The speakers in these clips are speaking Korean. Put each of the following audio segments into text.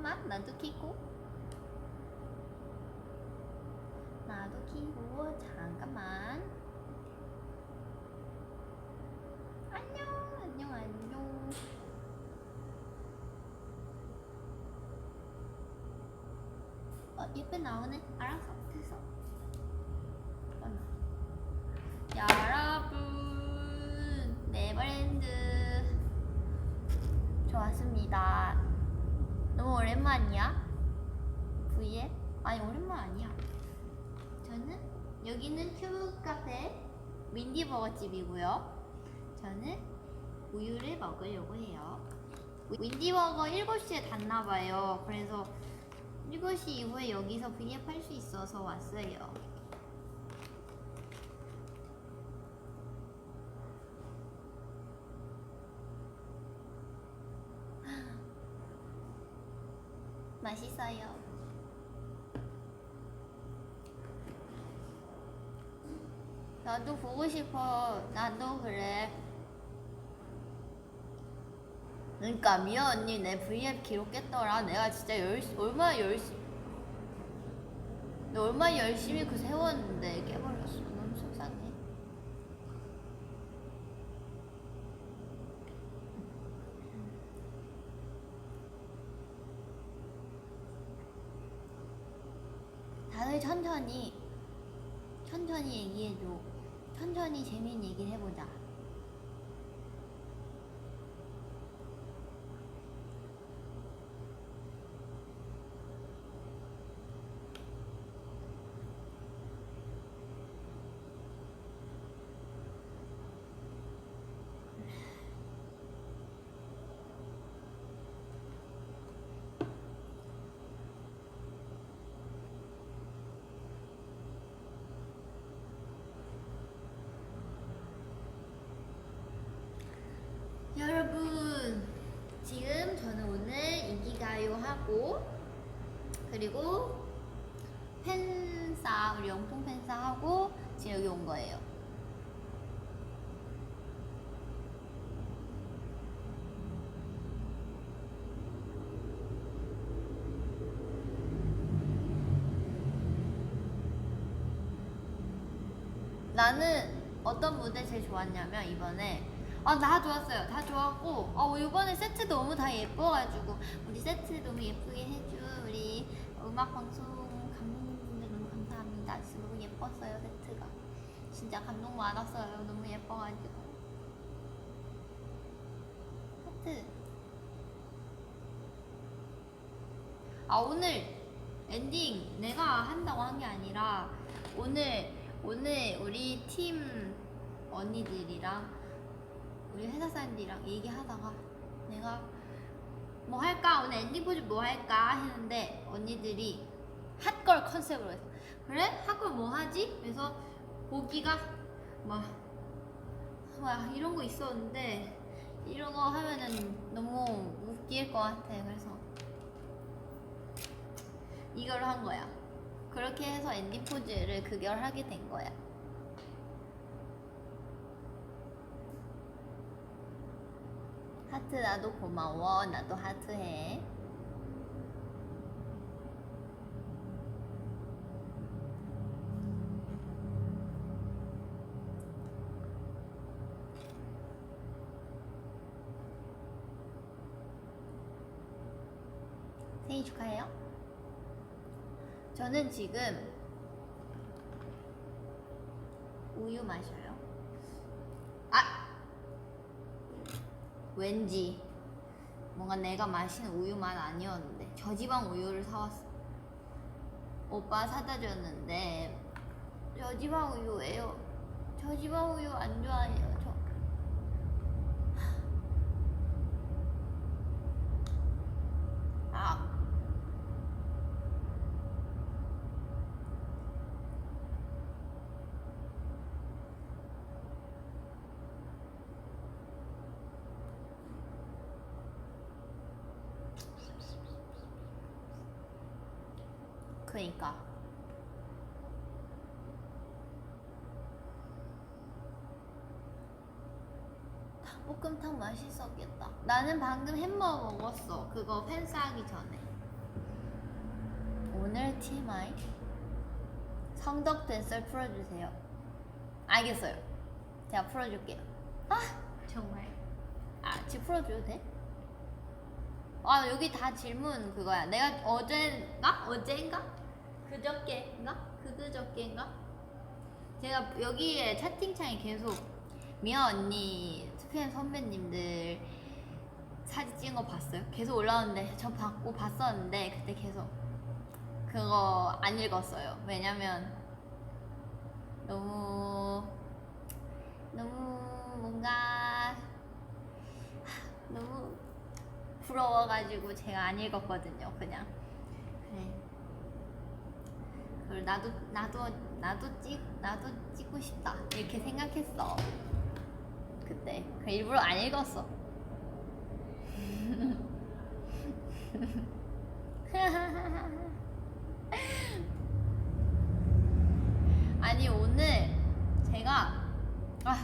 잠깐만 나도 키고 잠깐만. 안녕. 예쁜 나오네. 알았어. 됐어. 여러분, 네버랜드 좋았습니다. 너무 오랜만이야? V앱? 아니 오랜만 아니야. 저는 여기는 큐브 카페 윈디버거 집이고요. 저는 우유를 먹으려고 해요. 윈디버거 7시에 닫나봐요. 그래서 7시 이후에 여기서 V앱 할 수 있어서 왔어요. 맛있어요. 나도 보고 싶어. 나도 그래. 그러니까 미연 언니 내 V앱 기록 깼더라. 내가 진짜 얼마나 열심히 그 세웠는데 깨버렸어. 너무 속상해. 다들 천천히 얘기해줘. 천천히 재미있는 얘기를 해보자. 여러분, 지금 저는 오늘 이기가요 하고 그리고 팬싸, 우리 영통 팬싸 하고 지금 여기 온 거예요. 나는 어떤 무대 제일 좋았냐면 이번에 다 좋았어요. 다 좋았고 이번에 세트 너무 다 예뻐가지고 우리 세트 너무 예쁘게 해준 우리 음악방송 감독님들 너무 감사합니다. 진짜 너무 예뻤어요. 세트가 진짜 감동 많았어요. 너무 예뻐가지고 하트. 오늘 엔딩 내가 한다고 한 게 아니라 오늘 우리 팀 언니들이랑 우리 회사 사람들이랑 얘기하다가 내가 뭐 할까? 오늘 엔딩 포즈 뭐 할까? 했는데 언니들이 핫걸 컨셉으로 해서 그래? 핫걸 뭐 하지? 그래서 보기가 뭐야 이런 거 있었는데 이런 거 하면은 너무 웃길 것 같아. 그래서 이걸 한 거야. 그렇게 해서 엔딩 포즈를 그걸 하게 된 거야. 하트 나도 고마워. 나도 하트 해. 생일 축하해요. 저는 지금 우유 마셔요. 왠지 뭔가 내가 마시는 우유 맛 아니었는데 저지방 우유를 사왔어. 오빠 사다 줬는데 저지방 우유예요. 저지방 우유 안 좋아해요. 저 그러니까 닭볶음탕 맛있었겠다. 나는 방금 햄버거 먹었어. 그거 팬싸 하기 전에. 오늘 TMI 성덕된 썰 풀어주세요. 알겠어요. 제가 풀어줄게요. 아 정말. 지금 풀어줘도 돼? 여기 다 질문 그거야. 내가 어제인가? 그저께인가? 제가 여기에 채팅창에 계속 미아 언니, 2PM 선배님들 사진 찍은 거 봤어요? 계속 올라오는데 저 봤었는데 그때 계속 그거 안 읽었어요. 왜냐면 너무 뭔가 너무 부러워가지고 제가 안 읽었거든요. 그냥 그래. 그걸 나도 찍고 싶다 이렇게 생각했어. 그때 일부러 안 읽었어. 아니 오늘 제가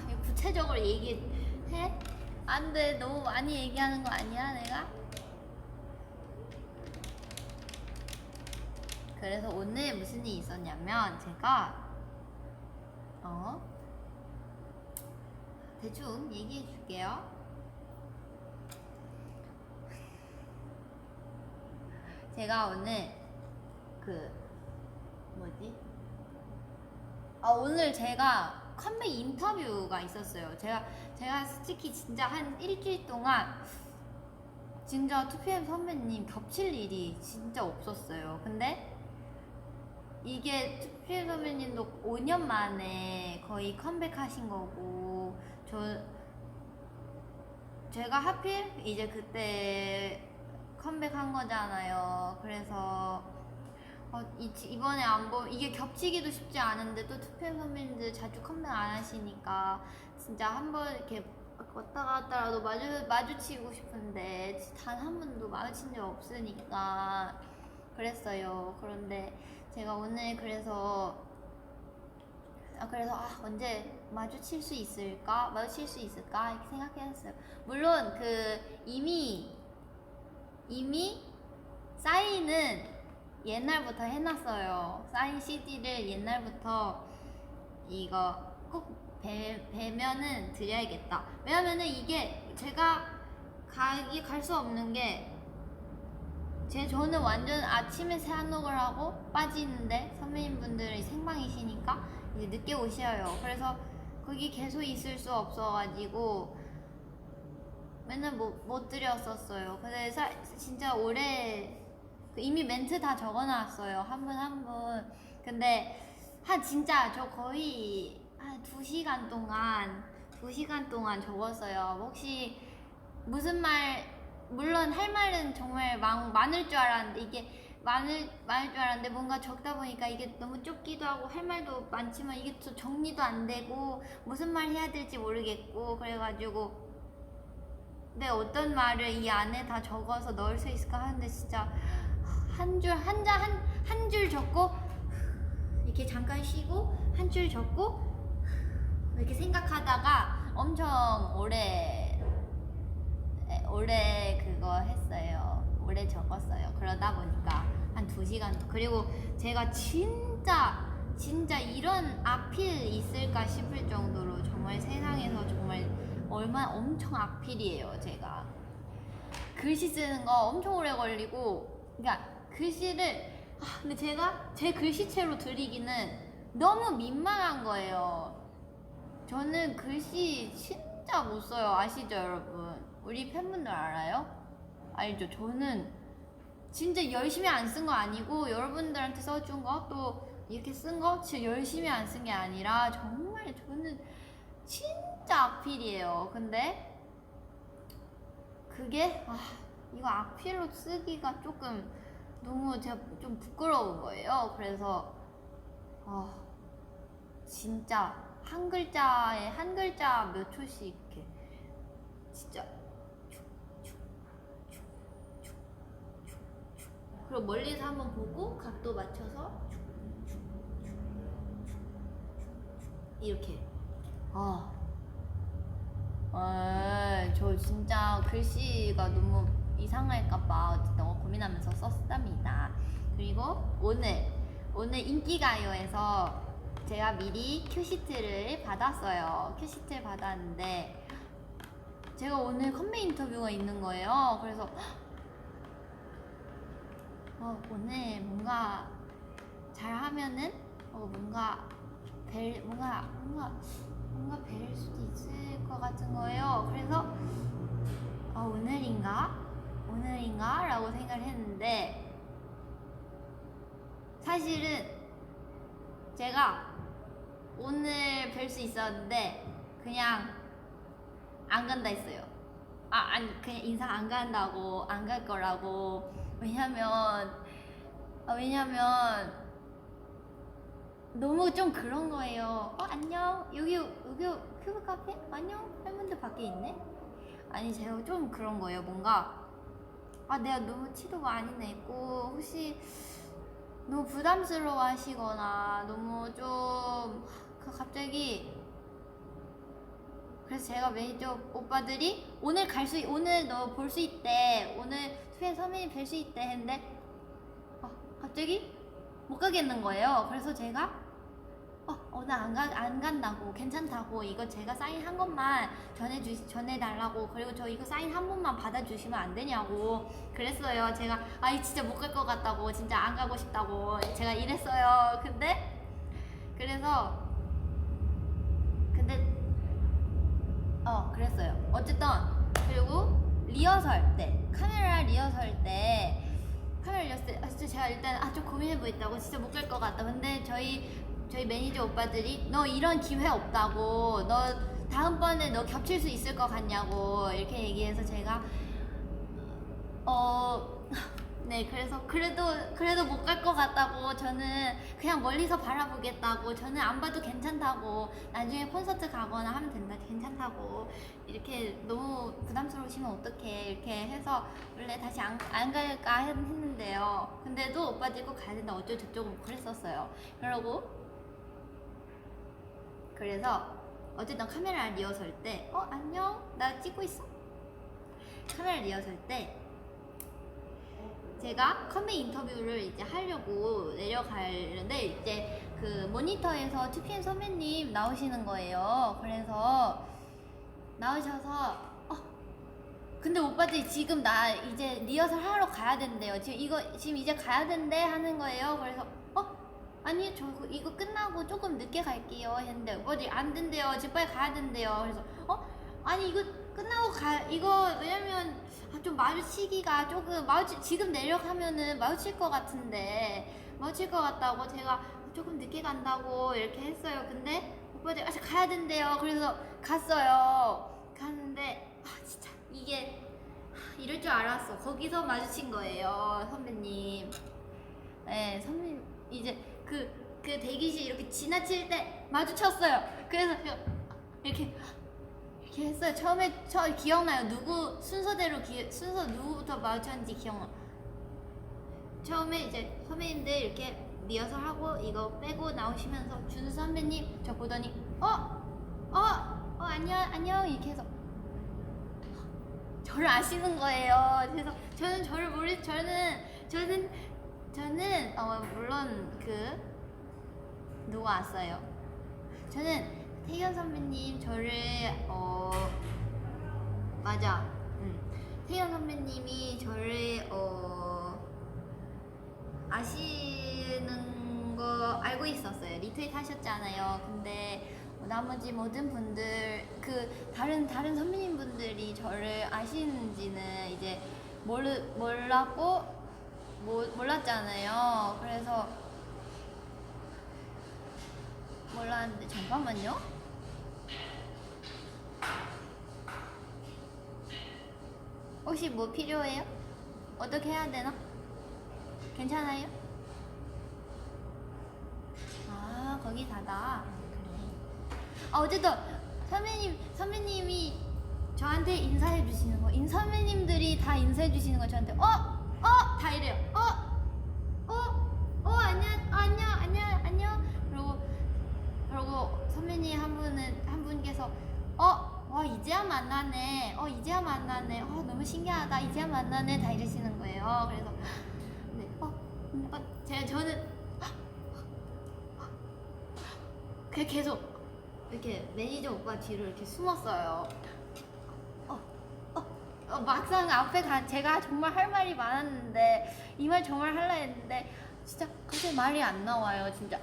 이거 구체적으로 얘기해? 안 돼. 너무 많이 얘기하는 거 아니야 내가? 그래서 오늘 무슨 일이 있었냐면 제가 대충 얘기해 줄게요. 제가 오늘 오늘 제가 컴백 인터뷰가 있었어요. 제가 솔직히 진짜 한 일주일 동안 진짜 2PM 선배님 겹칠 일이 진짜 없었어요. 근데 이게 2PM 선배님도 5년 만에 거의 컴백하신 거고 제가 하필 이제 그때 컴백한 거잖아요. 그래서 이번에 안 보면 이게 겹치기도 쉽지 않은데 또 2PM 선배님들 자주 컴백 안 하시니까 진짜 한번 이렇게 왔다 갔다라도 마주치고 싶은데 단 한 번도 마주친 적 없으니까 그랬어요. 그런데 제가 오늘 그래서 언제 마주칠 수 있을까 이렇게 생각했어요. 물론 이미 사인은 옛날부터 해놨어요. 사인 CD를 옛날부터 이거 꼭 뵈면은 드려야겠다. 왜냐면은 이게 제가 갈 수 없는 게 저는 완전 아침에 새한녹을 하고 빠지는데 선배님분들이 생방이시니까 이제 늦게 오셔요. 그래서 거기 계속 있을 수 없어가지고 맨날 못 드렸었어요. 근데 진짜 올해 이미 멘트 다 적어놨어요. 한 분. 근데 진짜 저 거의 한 2시간 동안 적었어요. 혹시 무슨 물론 할 말은 정말 많을 줄 알았는데 이게 많을 줄 알았는데 뭔가 적다 보니까 이게 너무 좁기도 하고 할 말도 많지만 이게 또 정리도 안 되고 무슨 말 해야 될지 모르겠고 그래가지고 어떤 말을 이 안에 다 적어서 넣을 수 있을까 하는데 진짜 한 줄 적고 이렇게 잠깐 쉬고 한 줄 적고 이렇게 생각하다가 엄청 오래 그거 했어요. 오래 적었어요. 그러다 보니까 한 2시간. 그리고 제가 진짜 이런 악필 있을까 싶을 정도로 정말 세상에서 정말 엄청 악필이에요. 제가 글씨 쓰는 거 엄청 오래 걸리고 그러니까 글씨를 근데 제가 제 글씨체로 드리기는 너무 민망한 거예요. 저는 글씨 진짜 못 써요. 아시죠 여러분? 우리 팬분들 알아요? 알죠? 저는 진짜 열심히 안 쓴 거 아니고 여러분들한테 써준 거 또 이렇게 쓴 거 진짜 열심히 안 쓴 게 아니라 정말 저는 진짜 악필이에요. 근데 그게 이거 악필로 쓰기가 조금 너무 제가 좀 부끄러운 거예요. 그래서 진짜 한 글자 몇 초씩 이렇게 진짜 그리고 멀리서 한번 보고 각도 맞춰서 이렇게 저 진짜 글씨가 너무 이상할까봐 어쨌든 고민하면서 썼답니다. 그리고 오늘 인기가요에서 제가 미리 큐시트를 받았어요. 큐시트를 받았는데 제가 오늘 컴백 인터뷰가 있는 거예요. 그래서 오늘 뭔가 잘하면은 뭔가 뵐 수도 있을 것 같은 거예요. 그래서 오늘인가 라고 생각을 했는데 사실은 제가 오늘 뵐 수 있었는데 그냥 안 간다 했어요. 아니 그냥 인사 안 간다고, 안 갈 거라고. 왜냐면 너무 좀 그런 거예요. 안녕, 여기 큐브 카페? 안녕, 팬분들 밖에 있네? 아니 제가 좀 그런 거예요. 뭔가 내가 너무 티도 많이 내고 혹시 너무 부담스러워 하시거나 너무 좀 갑자기. 그래서 제가 매니저 오빠들이 오늘 너 볼 수 있대, 오늘 투엔 선배님 뵐 수 있대 했는데 갑자기 못 가겠는 거예요. 그래서 제가 오늘 안 간다고, 괜찮다고, 이거 제가 사인 한 것만 전해달라고, 그리고 저 이거 사인 한 번만 받아주시면 안 되냐고 그랬어요. 제가 진짜 못 갈 것 같다고, 진짜 안 가고 싶다고 제가 이랬어요. 근데 그랬어요. 어쨌든 그리고 카메라 리허설 때 진짜 제가 일단 좀 고민해보겠다고, 진짜 못 갈 것 같다. 근데 저희 매니저 오빠들이 너 이런 기회 없다고, 너 다음번에 너 겹칠 수 있을 것 같냐고 이렇게 얘기해서 제가 네, 그래서 그래도 못 갈 것 같다고, 저는 그냥 멀리서 바라보겠다고, 저는 안 봐도 괜찮다고, 나중에 콘서트 가거나 하면 된다, 괜찮다고, 이렇게 너무 부담스러우시면 어떡해 이렇게 해서 원래 다시 안 갈까 했는데요. 근데도 오빠들 꼭 가야 된다 어쩌고저쩌고 그랬었어요. 그래서 어쨌든 카메라 리허설 때 안녕, 나 찍고 있어? 카메라 리허설 때 제가 컴백 인터뷰를 이제 하려고 내려가는데 이제 그 모니터에서 2PM 선배님 나오시는 거예요. 그래서 나오셔서 근데 오빠들이 지금 나 이제 리허설 하러 가야 된대요. 지금 이제 가야 된대 하는 거예요. 그래서 아니 저 이거 끝나고 조금 늦게 갈게요 했는데 오빠들이 안 된대요. 지금 빨리 가야 된대요. 그래서 아니 이거 끝나고 이거 왜냐면 좀 마주치기가 조금 지금 내려가면은 마주칠 것 같다고 제가 조금 늦게 간다고 이렇게 했어요. 근데 오빠들 가야 된대요. 그래서 갔는데 진짜 이게 이럴 줄 알았어. 거기서 마주친 거예요, 선배님. 네, 선배님 이제 그 대기실 이렇게 지나칠 때 마주쳤어요. 그래서 이렇게 했어요. 처음에 기억나요. 순서 누구부터 마주쳤는지 기억나. 처음에 이제 선배님들 이렇게 리허설하고 이거 빼고 나오시면서 준수 선배님 저 보더니 안녕 이렇게 해서 저를 아시는 거예요. 그래서 저는 저는 물론 누가 왔어요. 저는 태견 선배님 저를 맞아. 태견 선배님이 저를 아시는 거 알고 있었어요. 리트윗 하셨잖아요. 근데 나머지 모든 분들 다른 선배님 분들이 저를 아시는지는 이제 몰랐잖아요. 그래서 몰랐는데 잠깐만요. 혹시 뭐 필요해요? 어떻게 해야 되나? 괜찮아요? 거기 닫아. 어쨌든 선배님이 저한테 인사해 주시는 거, 선배님들이 다 인사해 주시는 거 저한테 다 이래요. 안녕. 그리고 선배님 한 분께서 와 이제야 만나네. 너무 신기하다. 이제야 만나네. 다 이러시는 거예요. 그래서 뭔가 저는 그냥 계속 이렇게 매니저 오빠 뒤로 이렇게 숨었어요. 막상 앞에 제가 정말 할 말이 많았는데 이 말 정말 할라 했는데 진짜 갑자기 말이 안 나와요. 진짜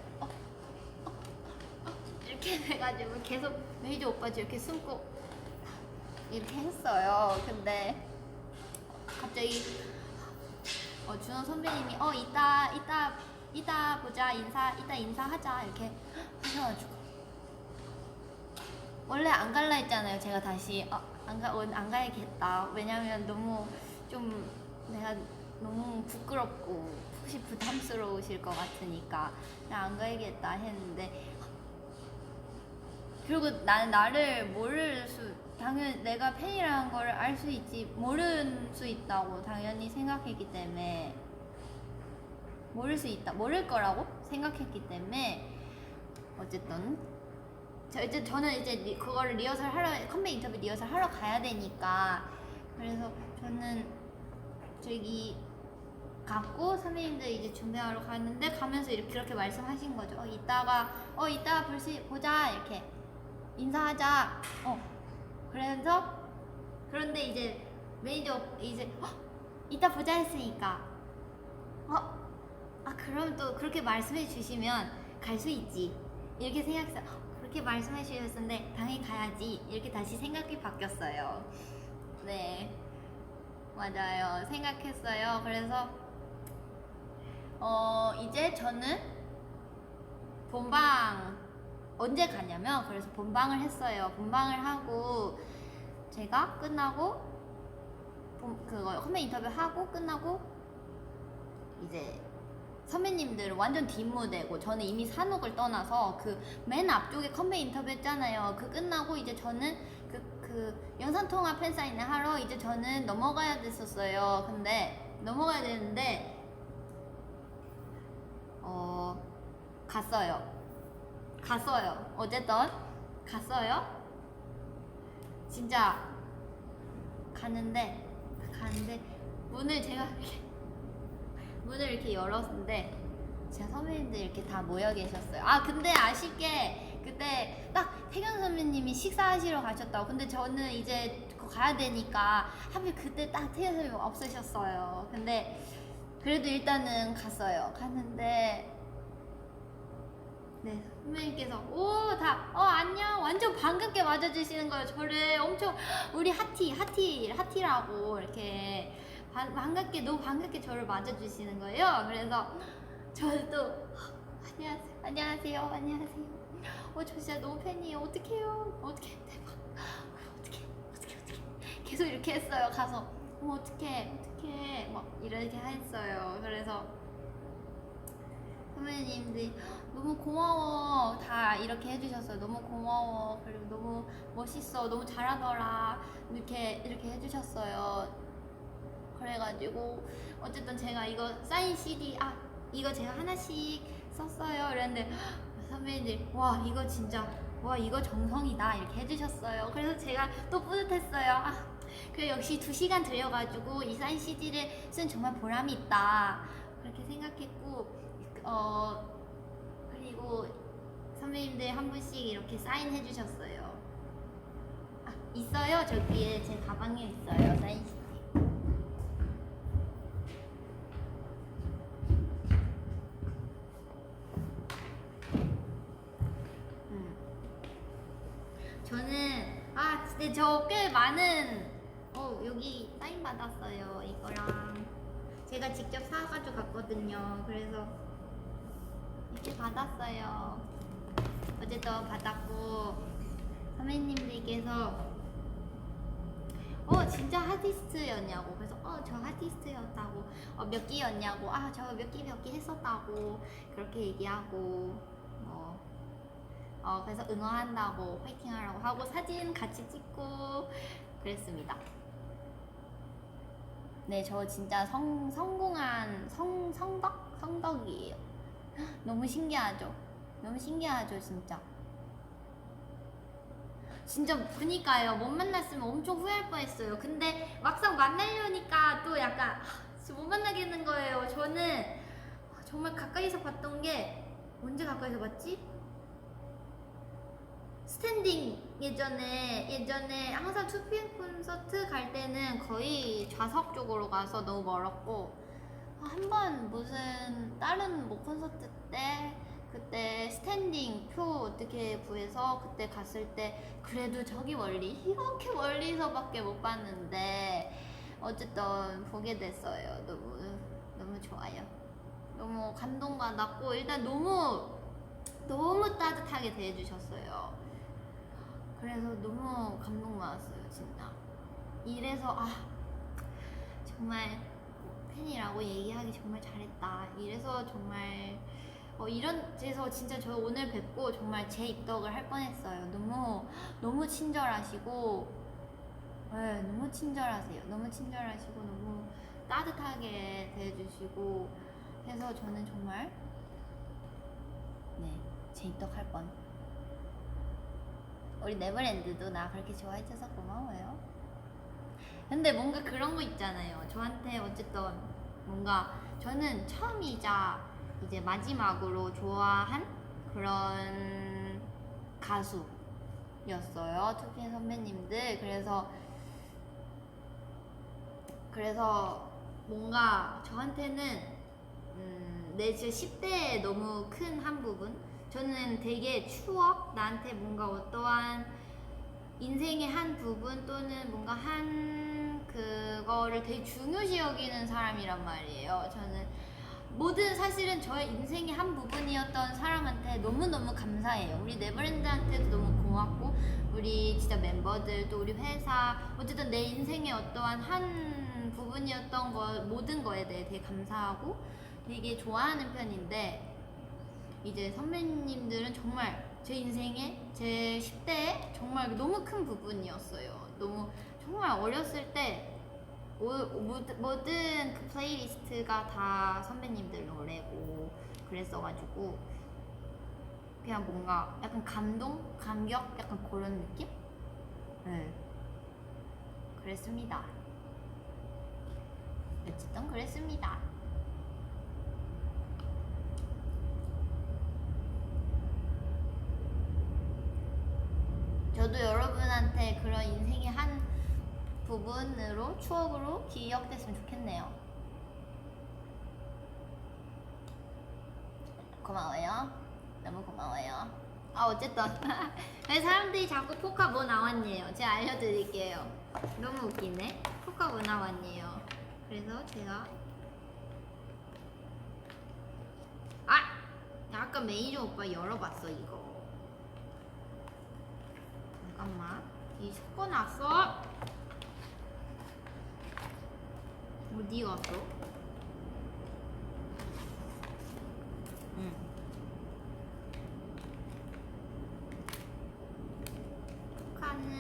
이렇게 돼가지고 계속 매니저 오빠 뒤 이렇게 숨고 이렇게 했어요. 근데 갑자기 준호 선배님이 이따 보자, 이따 인사하자 이렇게 하셔가지고 원래 안 갈라 했잖아요. 제가 다시 안 가야겠다. 왜냐면 너무 좀 내가 너무 부끄럽고 혹시 부담스러우실 것 같으니까 안 가야겠다 했는데, 그리고 나를 당연히 내가 팬이라는 걸 알 수 있지 모를 수 있다고 당연히 생각했기 때문에 모를 거라고 생각했기 때문에 어쨌든 저는 이제 그거를 컴백 인터뷰 리허설 하러 가야 되니까, 그래서 저는 저기 갔고 선배님들 이제 준비하러 갔는데 가면서 그렇게 말씀하신 거죠. 이따가 보자 이렇게 인사하자. 그런데 이제 매니저 이제 이따 보자 했으니까 그럼 또 그렇게 말씀해 주시면 갈 수 있지 이렇게 생각했어요. 그렇게 말씀해 주셨는데 당연히 가야지 이렇게 다시 생각이 바뀌었어요. 네, 맞아요. 생각했어요. 그래서 이제 저는 본방 언제 가냐면, 그래서 본방을 했어요. 본방을 하고 제가 끝나고 그거 컴백 인터뷰 하고 끝나고 이제 선배님들 완전 뒷무대고 저는 이미 산옥을 떠나서 그 맨 앞쪽에 컴백 인터뷰 했잖아요. 그 끝나고 이제 저는 그 영상통화 팬사인회 하러 이제 저는 넘어가야 됐었어요. 근데 넘어가야 되는데 갔어요. 어쨌든 갔어요. 진짜 갔는데 문을 이렇게 열었는데 제가 선배님들 이렇게 다 모여 계셨어요. 근데 아쉽게 그때 딱 태경 선배님이 식사하시러 가셨다고. 근데 저는 이제 가야 되니까 하필 그때 딱 태경 선배님 없으셨어요. 근데 그래도 일단은 갔는데 네, 선배님께서 안녕 완전 반갑게 맞아주시는 거예요. 저를 엄청 우리 하티라고 이렇게 너무 반갑게 저를 맞아주시는 거예요. 그래서 저는 또 안녕하세요. 저 진짜 너무 팬이에요. 어떡해요. 대박. 어떡해. 계속 이렇게 했어요. 가서 어떡해 막 이렇게 했어요. 그래서 선배님들이 너무 고마워 다 이렇게 해주셨어요. 너무 고마워. 그리고 너무 멋있어. 너무 잘하더라. 이렇게 해주셨어요. 그래가지고 어쨌든 제가 이거 사인 CD 이거 제가 하나씩 썼어요. 이랬는데 선배님들이 이거 정성이다 이렇게 해주셨어요. 그래서 제가 또 뿌듯했어요. 그래 역시 2시간 들여가지고 이 사인 CD를 쓴 정말 보람이 있다 그렇게 생각했고, 그리고 선배님들 한 분씩 이렇게 사인해 주셨어요. 있어요. 저기에 제 가방에 있어요. 사인 CD. 저는 근데 저 꽤 많은 여기 사인 받았어요. 이거랑 제가 직접 사가지고 갔거든요. 그래서 이렇게 받았어요. 어제도 받았고 선배님들께서 진짜 핫티스트였냐고. 그래서 저 핫티스트였다고. 몇 기였냐고. 저 몇 기 했었다고 그렇게 얘기하고 그래서 응원한다고 파이팅하라고 하고 사진 같이 찍고 그랬습니다. 네, 저 진짜 성공한 성덕이에요. 너무 신기하죠? 진짜 그니까요. 못 만났으면 엄청 후회할 뻔했어요. 근데 막상 만나려니까 또 약간 못 만나겠는 거예요. 저는 정말 가까이서 봤던 게 언제 가까이서 봤지? 스탠딩 예전에 항상 2PM 콘서트 갈 때는 거의 좌석 쪽으로 가서 너무 멀었고 한 번 무슨 다른 뭐 콘서트 때 그때 스탠딩 표 어떻게 구해서 그때 갔을 때 그래도 저기 멀리 이렇게 멀리서밖에 못 봤는데 어쨌든 보게 됐어요. 너무 좋아요. 너무 감동받았고 일단 너무 따뜻하게 대해주셨어요. 그래서 너무 감동받았어요 진짜. 이래서 정말 팬이라고 얘기하기 정말 잘했다. 이래서 정말 이런 데서 진짜 저 오늘 뵙고 정말 제 입덕을 할 뻔했어요. 너무 친절하시고 네, 너무 친절하세요. 너무 친절하시고 너무 따뜻하게 대해주시고 해서 저는 정말 제 입덕할 뻔. 우리 네버랜드도 나 그렇게 좋아해줘서 고마워요. 근데 뭔가 그런 거 있잖아요. 저한테 어쨌든 뭔가 저는 처음이자 이제 마지막으로 좋아한 그런 가수였어요. 2PM 선배님들. 그래서 뭔가 저한테는 내 10대에 너무 큰 한 부분. 저는 되게 추억, 나한테 뭔가 어떠한 인생의 한 부분 또는 뭔가 한 그거를 되게 중요시 여기는 사람이란 말이에요. 저는 사실은 저의 인생의 한 부분이었던 사람한테 너무너무 감사해요. 우리 네버랜드한테도 너무 고맙고 우리 진짜 멤버들 또 우리 회사 어쨌든 내 인생의 어떠한 한 부분이었던 모든 거에 대해 되게 감사하고 되게 좋아하는 편인데 이제 선배님들은 정말 제 인생에 제 10대에 정말 너무 큰 부분이었어요. 너무 정말 어렸을 때 모든 그 플레이리스트가 다 선배님들 노래고 그랬어가지고 그냥 뭔가 약간 감동? 감격? 약간 그런 느낌? 네. 그랬습니다. 어쨌든 그랬습니다. 저도 여러분한테 그런 인생의 한 부분으로 추억으로 기억됐으면 좋겠네요. 고마워요. 너무 고마워요. 어쨌든 사람들이 자꾸 포카 뭐 나왔네요. 제가 알려드릴게요. 너무 웃기네. 포카 뭐 나왔네요. 그래서 제가 아까 매니저 오빠 열어봤어 이거. 잠깐만. 이 섞어놨어. 어디 갔어? 포카는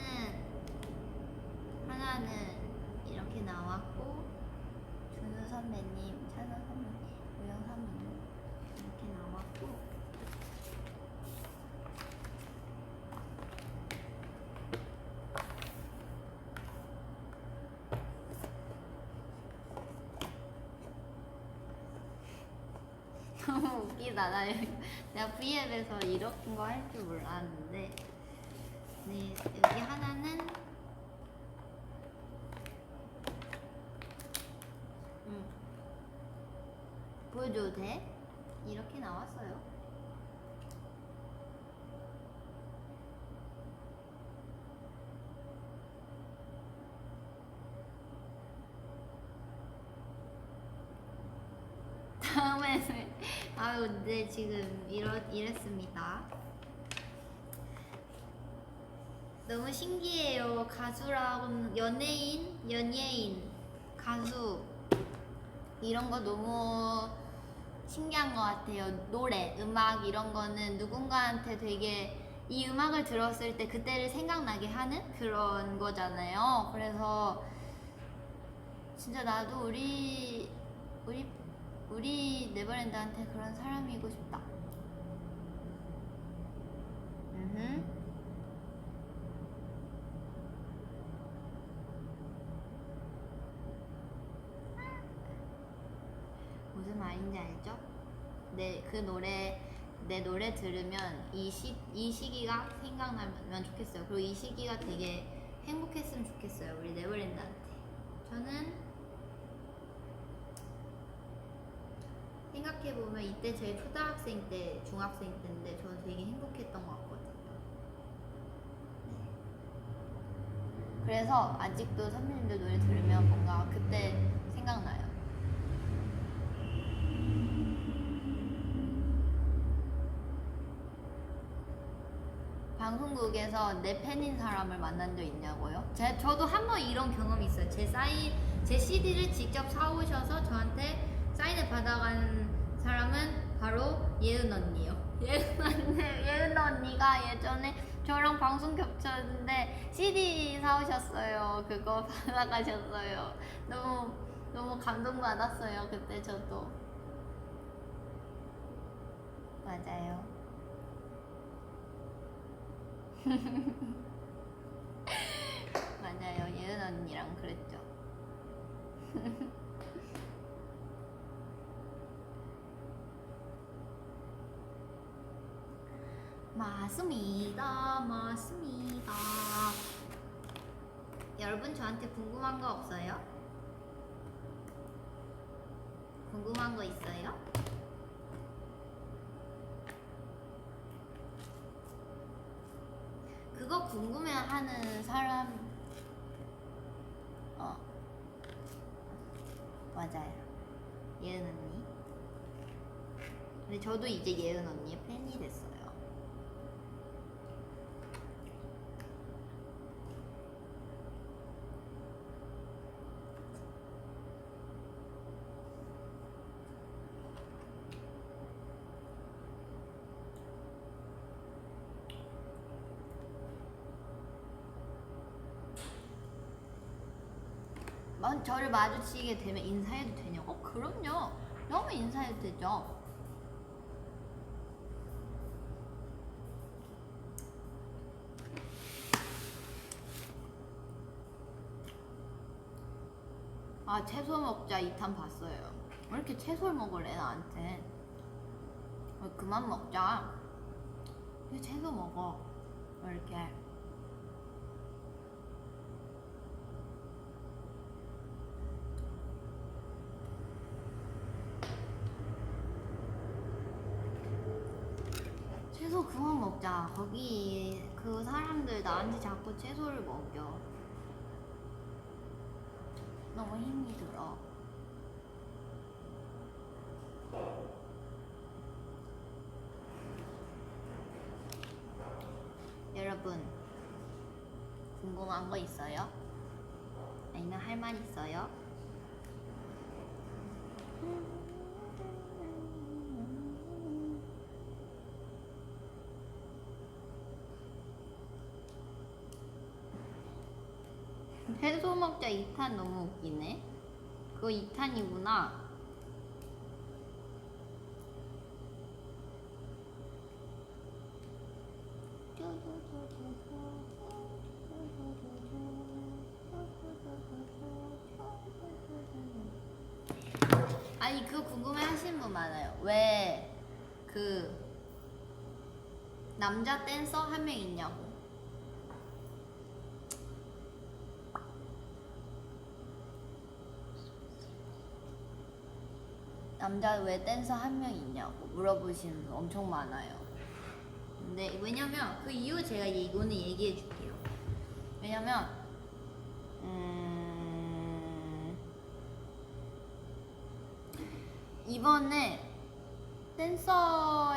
하나는 이렇게 나왔고 준우 선배님, 찬원 선배님, 우영 선배님 이렇게 나왔고 너무 웃기다. 내가 V앱에서 이런 거 할 줄 몰랐는데 네, 여기 하나는 보여줘도 돼? 이렇게 나왔어요. 다음에는 네 지금 이랬습니다. 너무 신기해요. 가수랑 연예인, 가수 이런 거 너무 신기한 것 같아요. 노래, 음악 이런 거는 누군가한테 되게 이 음악을 들었을 때 그때를 생각나게 하는 그런 거잖아요. 그래서 진짜 나도 우리 네버랜드한테 그런 사람이고 싶다. 무슨 말인지 알죠? 내 노래 들으면 이 시기가 생각나면 좋겠어요. 그리고 이 시기가 되게 행복했으면 좋겠어요. 우리 네버랜드한테. 저는 생각해보면 이때 제 초등학생 때, 중학생 때인데 저는 되게 행복했던 것 같거든요. 네. 그래서 아직도 선배님들 노래 들으면 뭔가 그때 생각나요. 방송국에서 내 팬인 사람을 만난 적 있냐고요? 저도 한 번 이런 경험이 있어요. 제 CD를 직접 사오셔서 저한테 사인을 받아간 사람은 바로 예은 언니요. 예은 언니가 예전에 저랑 방송 겹쳤는데 CD 사오셨어요. 그거 받아가셨어요. 너무 감동받았어요. 그때 저도. 맞아요. 맞아요. 예은 언니랑 그랬죠. 맞습니다. 여러분 저한테 궁금한 거 없어요? 궁금한 거 있어요? 그거 궁금해하는 사람 맞아요. 예은 언니. 근데 저도 이제 예은 언니의 팬이 됐어요. 저를 마주치게 되면 인사해도 되냐고? 그럼요. 너무 인사해도 되죠. 아, 채소 먹자 2탄 봤어요. 왜 이렇게 채소를 먹을래 나한테? 그만 먹자. 왜 채소 먹어? 왜 이렇게? 채소 그만 먹자. 거기 그 사람들 나한테 자꾸 채소를 먹여. 너무 힘이 들어. 여러분 궁금한 거 있어요? 아니면 할 말 있어요? 채소 먹자 2탄 너무 웃기네. 그거 2탄이구나. 아니 그거 궁금해 하시는 분 많아요. 왜 그 남자 댄서 한 명 있냐고. 남자 왜 댄서 한 명 있냐고 물어보시는 분 엄청 많아요. 근데 왜냐면 그 이유 제가 오늘 얘기해 줄게요. 왜냐면 이번에 댄서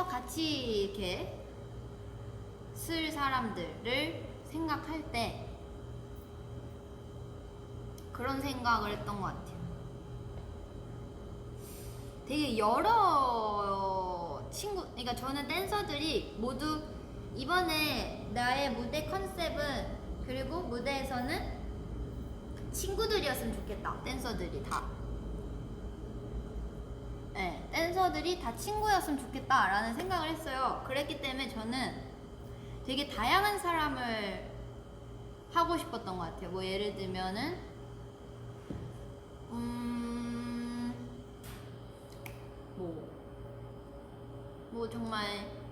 같이 이렇게 쓸 사람들을 생각할 때 그런 생각을 했던 것 같아요. 되게 여러 그러니까 저는 댄서들이 모두 이번에 나의 무대 컨셉은 그리고 무대에서는 친구들이었으면 좋겠다. 댄서들이 다. 네, 댄서들이 다 친구였으면 좋겠다라는 생각을 했어요. 그랬기 때문에 저는 되게 다양한 사람을 하고 싶었던 것 같아요. 뭐 예를 들면은 뭐 정말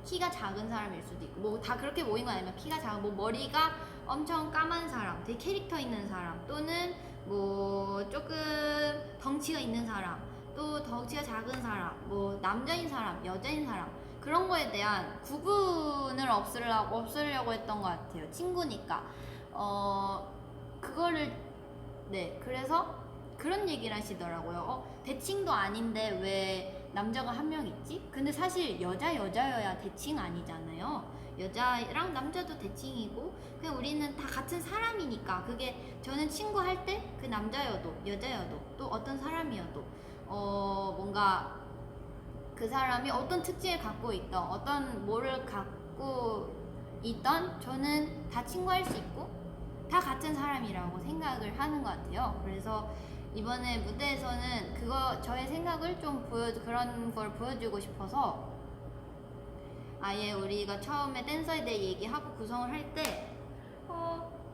키가 작은 사람일 수도 있고 뭐 다 그렇게 모인 건 아니면 키가 작은 뭐 머리가 엄청 까만 사람, 되게 캐릭터 있는 사람 또는 뭐 조금 덩치가 있는 사람 또 덩치가 작은 사람 뭐 남자인 사람, 여자인 사람 그런 거에 대한 구분을 없애려고 했던 것 같아요. 친구니까 그거를 네 그래서 그런 얘기를 하시더라고요. 대칭도 아닌데 왜 남자가 한 명 있지? 근데 사실 여자여야 대칭 아니잖아요. 여자랑 남자도 대칭이고 그냥 우리는 다 같은 사람이니까 그게 저는 친구 할 때 그 남자여도 여자여도 또 어떤 사람이어도 뭔가 그 사람이 어떤 특징을 갖고 있던 어떤 뭐를 갖고 있던 저는 다 친구할 수 있고 다 같은 사람이라고 생각을 하는 것 같아요. 그래서 이번에 무대에서는 저의 생각을 좀 그런 걸 보여주고 싶어서 아예 우리가 처음에 댄서에 대해 얘기하고 구성을 할 때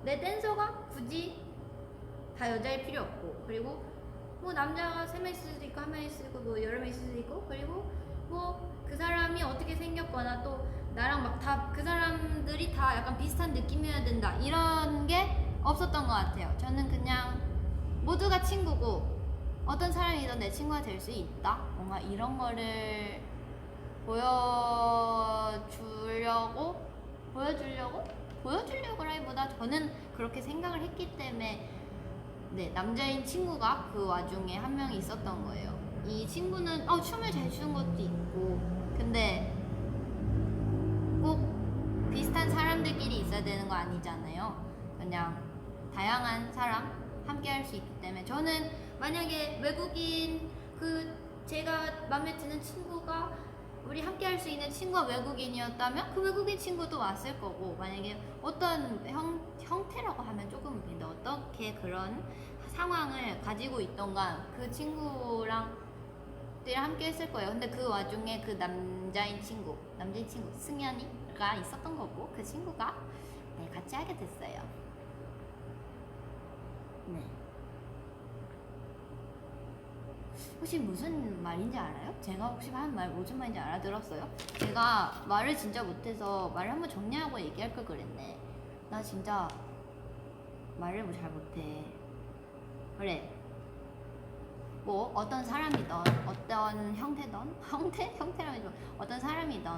내 댄서가 굳이 다 여자일 필요 없고 그리고 뭐 남자가 3명 있을 수도 있고 1명 있을 수도 있고 뭐 여러 명 있을 수도 있고 그리고 뭐 그 사람이 어떻게 생겼거나 또 나랑 막 다 그 사람들이 다 약간 비슷한 느낌이어야 된다 이런 게 없었던 것 같아요. 저는 그냥 모두가 친구고 어떤 사람이든 내 친구가 될 수 있다 뭔가 이런 거를 보여주려고라기보다 저는 그렇게 생각을 했기 때문에 네 남자인 친구가 그 와중에 한 명이 있었던 거예요. 이 친구는 춤을 잘 추는 것도 있고 근데 꼭 비슷한 사람들끼리 있어야 되는 거 아니잖아요. 그냥 다양한 사람 함께 할 수 있기 때문에 저는 만약에 외국인 제가 마음에 드는 친구가 우리 함께 할 수 있는 친구가 외국인이었다면 그 외국인 친구도 왔을 거고 만약에 어떤 형태라고 하면 조금 웃긴데 어떻게 그런 상황을 가지고 있던가 그 친구랑 함께 했을 거예요. 근데 그 와중에 그 남자인 친구 승현이가 있었던 거고 그 친구가 네, 같이 하게 됐어요. 네. 혹시 무슨 말인지 알아요? 제가 혹시 한 말 무슨 말인지 알아들었어요? 제가 말을 진짜 못해서 말을 한번 정리하고 얘기할 걸 그랬네. 나 진짜 말을 잘 못해. 그래. 뭐 어떤 사람이든 어떤 형태라면 좀 어떤 사람이든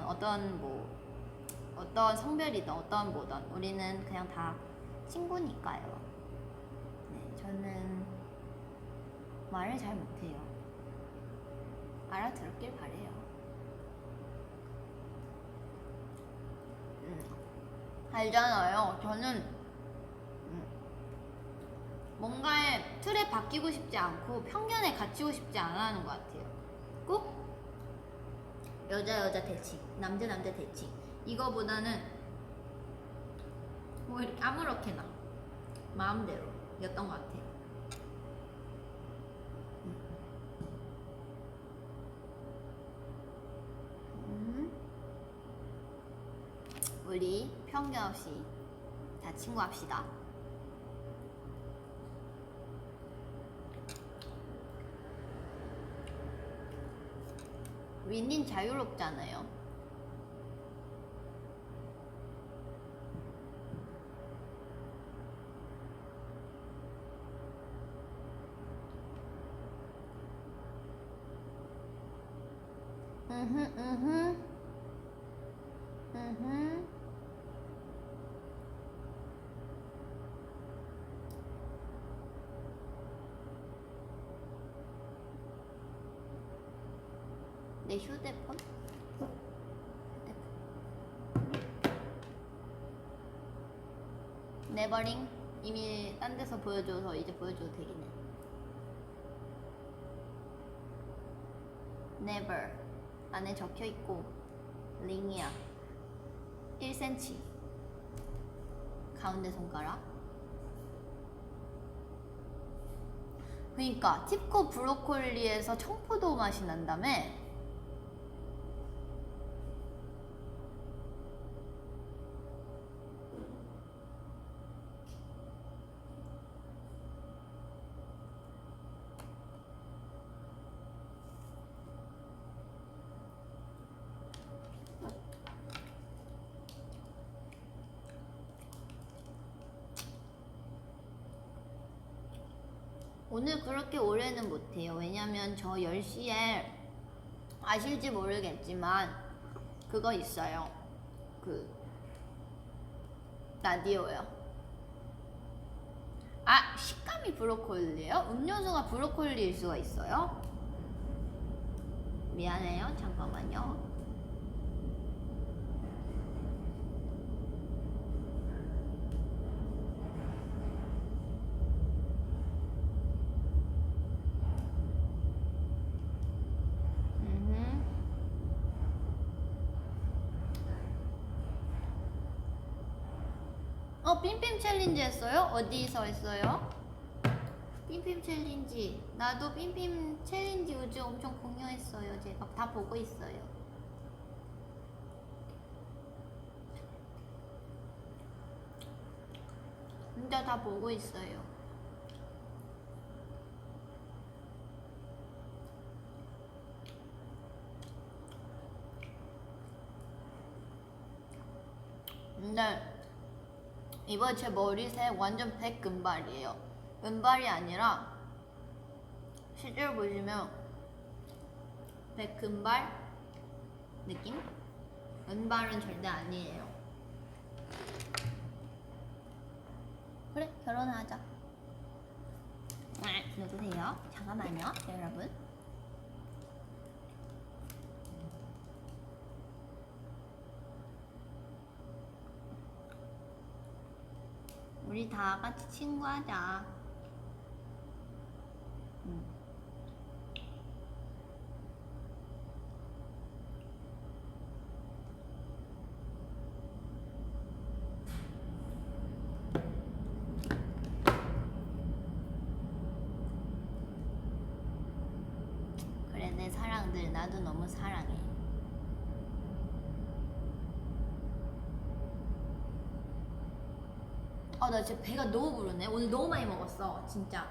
어떤 성별이든 어떤 뭐든 우리는 그냥 다 친구니까요. 네, 저는 말을 잘 못해요. 알아들었길 바래요. 알잖아요. 저는 뭔가의 틀에 바뀌고 싶지 않고 편견에 갇히고 싶지 않아 하는 것 같아요. 꼭 여자 대칭, 남자 대칭 이거보다는 뭐 이렇게 아무렇게나 마음대로 였던 것 같아요. 우리 편견 없이 다 친구합시다. 윈딘 자유롭잖아요. 내 휴대폰? 네버링 이미 딴 데서 보여줘서 이제 보여줘도 되겠네. Never 안에 적혀있고 링이야 1cm 가운데 손가락. 그니까 팁코 브로콜리에서 청포도 맛이 난다며. 오늘 그렇게 오래는 못해요. 왜냐면 저 10시에 아실지 모르겠지만 그거 있어요. 그 라디오요. 아, 식감이 브로콜리예요? 음료수가 브로콜리일 수가 있어요? 미안해요. 잠깐만요. 빔빔 챌린지 했어요? 어디서 했어요? 빔빔 챌린지. 나도 빔빔 챌린지 요즘 엄청 공유했어요. 제가 다 보고 있어요. 진짜 다 보고 있어요. 근데 이번 제 머리색 완전 백금발이에요. 은발이 아니라 실제로 보시면 백금발 느낌? 은발은 절대 아니에요. 그래, 결혼하자. 누구세요? 잠깐만요, 여러분. 우리 다 같이 친구하자. 그래, 내 사랑들 나도 너무 사랑해. 나 진짜 배가 너무 부르네. 오늘 너무 많이 먹었어, 진짜.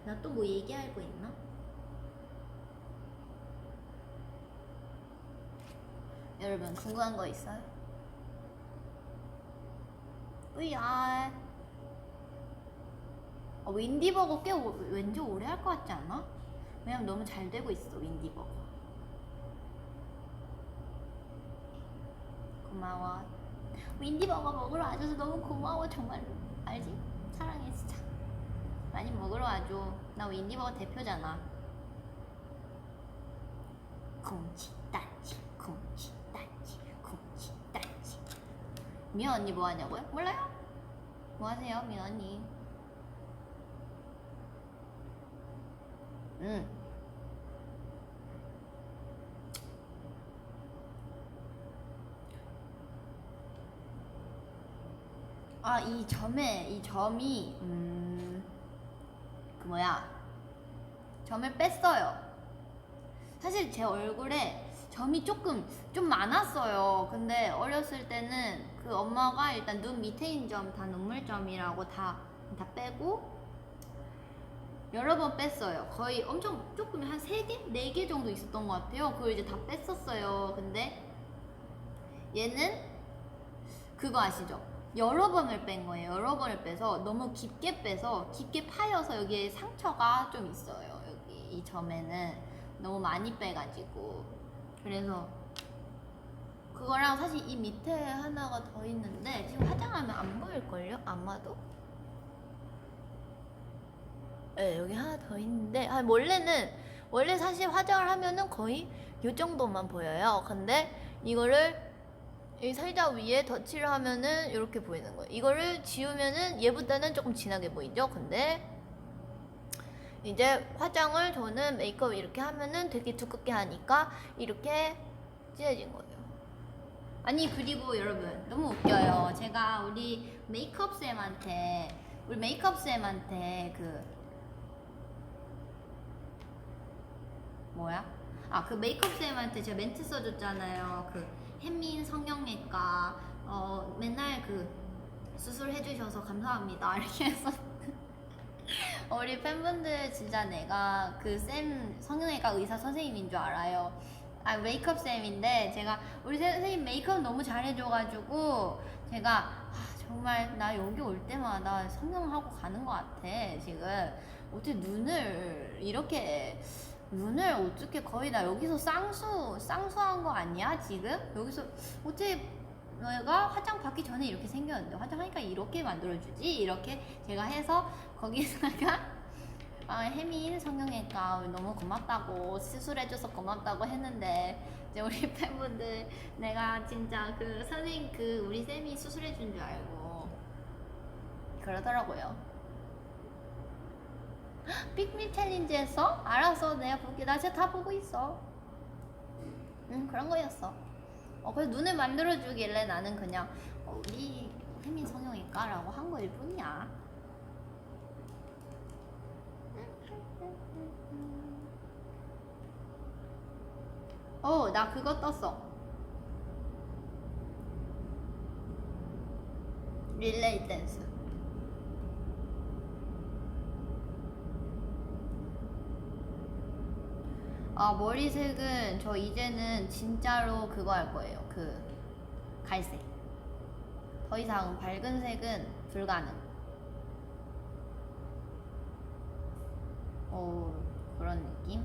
나 또 뭐 얘기할 거 있나? 여러분 궁금한 거 있어요? VR. 윈디버거 꽤 왠지 오래 할 것 같지 않아? 왜냐면 너무 잘 되고 있어, 윈디버거. 고마워. 윈디버거 먹으러 와줘서 너무 고마워, 정말로. 알지? 사랑해, 진짜. 많이 먹으러 와줘. 나 윈디버거 대표잖아. 쿵치 따치 쿵치 따치 쿵치 따치. 미연 언니 뭐 하냐고요? 몰라요? 뭐 하세요, 미연 언니? 이 점이 그 뭐야, 점을 뺐어요. 사실 제 얼굴에 점이 좀 많았어요. 근데 어렸을 때는 그 엄마가 일단 눈 밑에 있는 점 다 눈물점이라고 다 빼고 여러 번 뺐어요. 거의 엄청 조금 한 3개? 4개 정도 있었던 것 같아요. 그걸 이제 다 뺐었어요. 근데 얘는 그거 아시죠? 여러 번을 뺀 거예요. 여러 번을 빼서 너무 깊게 빼서 깊게 파여서 여기에 상처가 좀 있어요. 여기 이 점에는 너무 많이 빼가지고. 그래서 그거랑 사실 이 밑에 하나가 더 있는데 지금 화장하면 안 보일걸요? 아마도? 네, 여기 하나 더 있는데 원래 사실 화장을 하면은 거의 이 정도만 보여요. 근데 이거를 이 살짝 위에 덧칠을 하면은 이렇게 보이는 거예요. 이거를 지우면은 얘보다는 조금 진하게 보이죠? 근데 이제 화장을 저는 메이크업 이렇게 하면은 되게 두껍게 하니까 이렇게 진해진 거예요. 아니, 그리고 여러분 너무 웃겨요. 제가 우리 메이크업 쌤한테 그 뭐야? 그 메이크업 쌤한테 제가 멘트 써줬잖아요. 그 햇민 성형외과 맨날 그 수술해주셔서 감사합니다 이렇게 해서 우리 팬분들 진짜 내가 그 쌤 성형외과 의사 선생님인 줄 알아요. 메이크업 쌤인데 제가 우리 선생님 메이크업 너무 잘해줘가지고 제가 정말 나 여기 올 때마다 성형하고 가는 것 같아 지금. 어떻게 눈을 어떻게 거의 나 여기서 쌍수한 거 아니야 지금? 여기서 어떻게 내가 화장 받기 전에 이렇게 생겼는데 화장하니까 이렇게 만들어주지? 이렇게 제가 해서 거기다가 혜민 성형외과 너무 고맙다고 수술해줘서 고맙다고 했는데 이제 우리 팬분들 내가 진짜 그 선생님 그 우리 쌤이 수술해준 줄 알고 그러더라고요. 빅미 챌린지 했어? 알았어 내가 볼게. 나 진짜 다 보고 있어. 응 그런 거였어. 그래서 눈을 만들어주길래 나는 그냥 우리 혜민 성형외과라고 한 거일 뿐이야. 나 그거 떴어. 릴레이 댄스. 머리색은 저 이제는 진짜로 그거 할 거예요. 그 갈색. 더 이상 밝은 색은 불가능. 그런 느낌?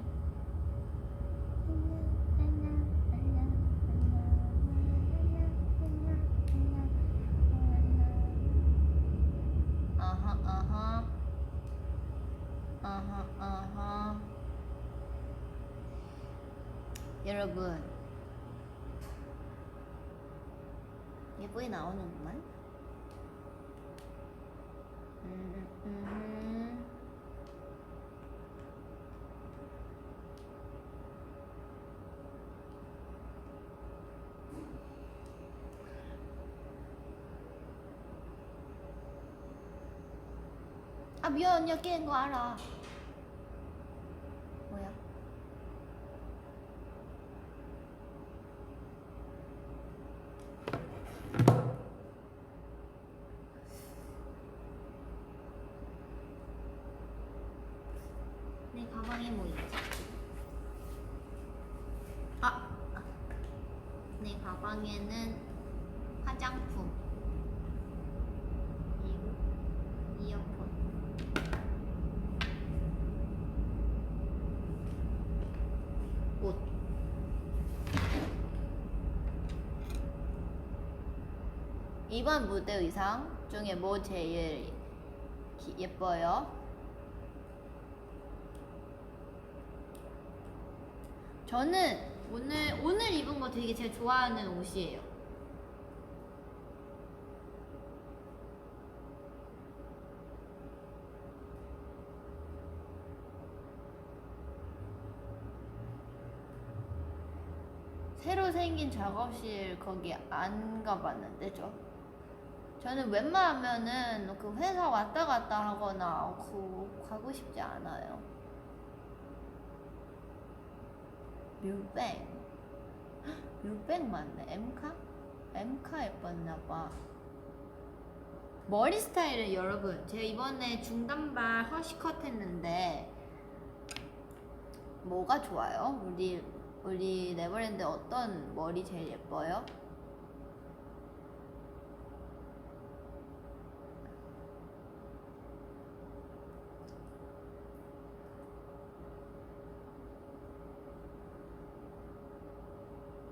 아하. 여러분 예쁘게 나오는구만. 미안 언니가 깬 거 알아. 뭐야? 내 가방에 뭐 있지? 내 가방에는 화장품 그리고 이어폰. 옷. 이번 무대 의상 중에 뭐 제일 예뻐요? 저는 오늘 입은 거 되게 제가 좋아하는 옷이에요. 새로 생긴 작업실 거기 안 가봤는데 저는 웬만하면은 그 회사 왔다 갔다 하거나 가고 싶지 않아요. 뮤뱅 맞네. 엠카 예뻤나봐. 머리 스타일은 여러분 제가 이번에 중단발 허쉬컷 했는데 뭐가 좋아요? 우리 네버랜드 어떤 머리 제일 예뻐요?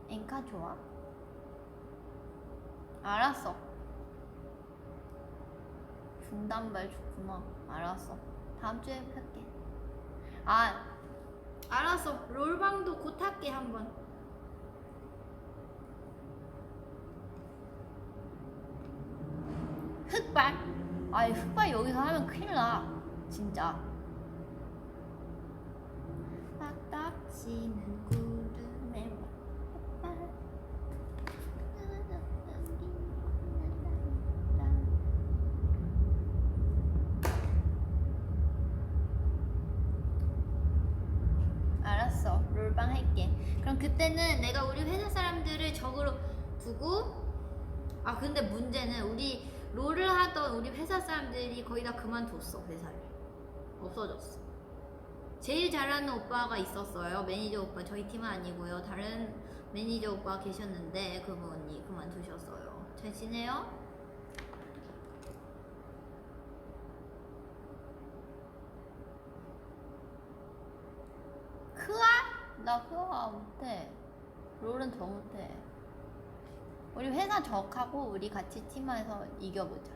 엠카 좋아? 알았어. 중단발 좋구나. 알았어. 다음 주에 할게. 알았어. 롤방도 곧 할게 한번. 흑발? 흑발 여기서 하면 큰일 나. 진짜. 딱딱지는 구름에 알았어. 롤방 할게. 그럼 그때는 내가 우리 회사 사람들을 적으로 두고 근데 문제는 우리 롤을 하던 우리 회사 사람들이 거의 다 그만뒀어. 회사를 없어졌어. 제일 잘하는 오빠가 있었어요. 매니저 오빠. 저희 팀은 아니고요. 다른 매니저 오빠 계셨는데 그분이 그만두셨어요. 잘 지내요? 나 그거 못해. 롤은 더 못해. 우리 회사 적하고 우리 같이 팀에서 이겨보자.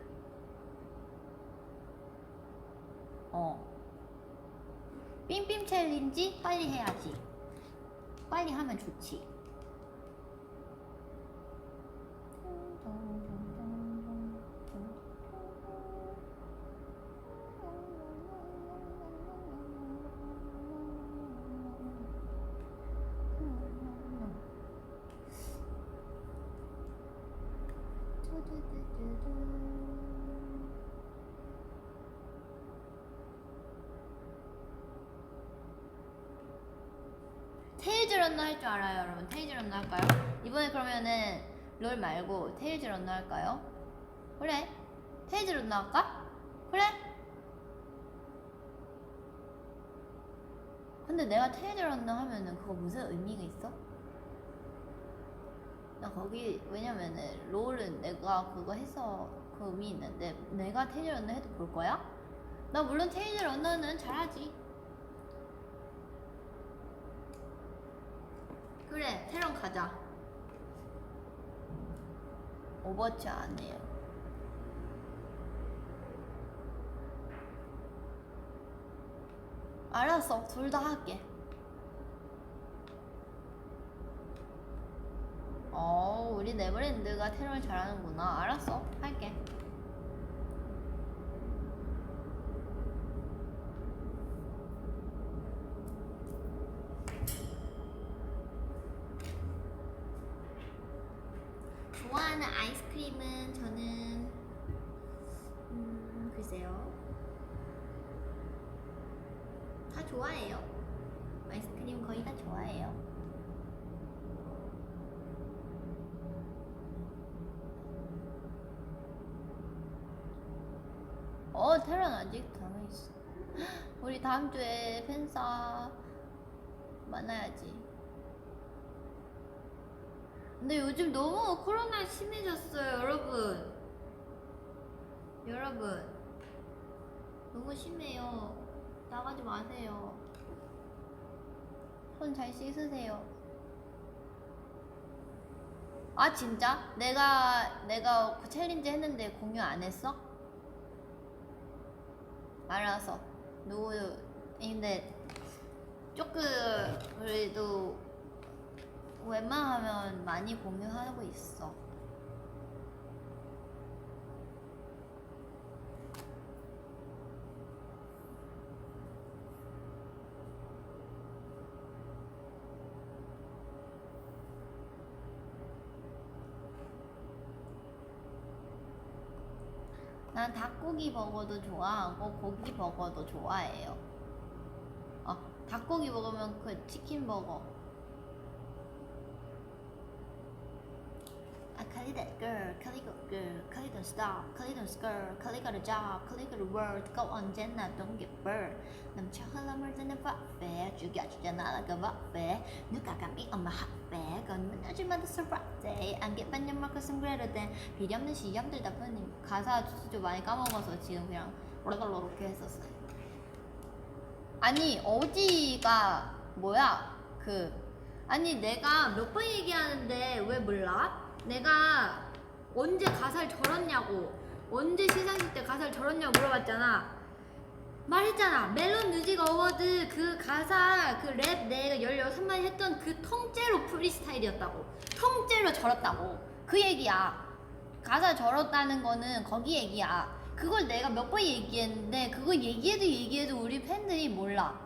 빔빔 챌린지 빨리 해야지. 빨리 하면 좋지. 테일즈 런너 할 줄 알아요, 여러분? 테일즈 런너 할까요? 이번에 그러면은 롤 말고 테일즈 런너 할까요? 그래. 테일즈 런너 할까? 그래. 근데 내가 테일즈 런너 하면은 그거 무슨 의미가 있어? 나 거기 왜냐면은 롤은 내가 그거 해서 그 의미 있는데 내가 테일즈 런너 해도 볼 거야? 나 물론 테일즈 런너는 잘하지. 그래, 테런 가자. 오버워치 안 해요. 알았어, 둘 다 할게. 우리 네버랜드가 테런을 잘하는구나. 알았어, 할게. 좋아하는 아이스크림은 저는 글쎄요, 다 좋아해요. 아이스크림 거의 다 좋아해요. 테런 아직 남아있어. 우리 다음 주에 팬싸 만나야지. 근데 요즘 너무 코로나 심해졌어요, 여러분. 여러분, 너무 심해요. 나가지 마세요. 손 잘 씻으세요. 아, 진짜? 내가 그 챌린지 했는데 공유 안 했어? 알았어. 근데 조금 그래도 웬만하면 많이 공유하고 있어. 난 닭고기 버거도 좋아하고 고기 버거도 좋아해요. 닭고기 먹으면 그 치킨 버거. Call it that girl, call it good girl, call it don't stop, call it don't skirt, call it got a job, call it got a word, go 언제나 don't get burned. 넘쳐 흘러물드는 buffet, 죽여주잖아 like a buffet. 누가 감히 엄마 핫백, 건너지마다 it's a rough day. 안 개반년 먹고 some greater than. 필요없는 시험들 다 보니 가사 좀 많이 까먹어서 지금 그냥 오락가락 했었어요. 아니 어디가 뭐야 아니 내가 몇 번 얘기하는데 왜 몰라? 내가 언제 가사를 절었냐고, 언제 시상식 때 가사를 절었냐고 물어봤잖아. 말했잖아. 멜론 뮤직 어워드 그 가사 그 랩 내가 16마디 했던 그 통째로 프리스타일이었다고. 통째로 절었다고. 그 얘기야. 가사 절었다는 거는 거기 얘기야. 그걸 내가 몇 번 얘기했는데 그거 얘기해도 우리 팬들이 몰라.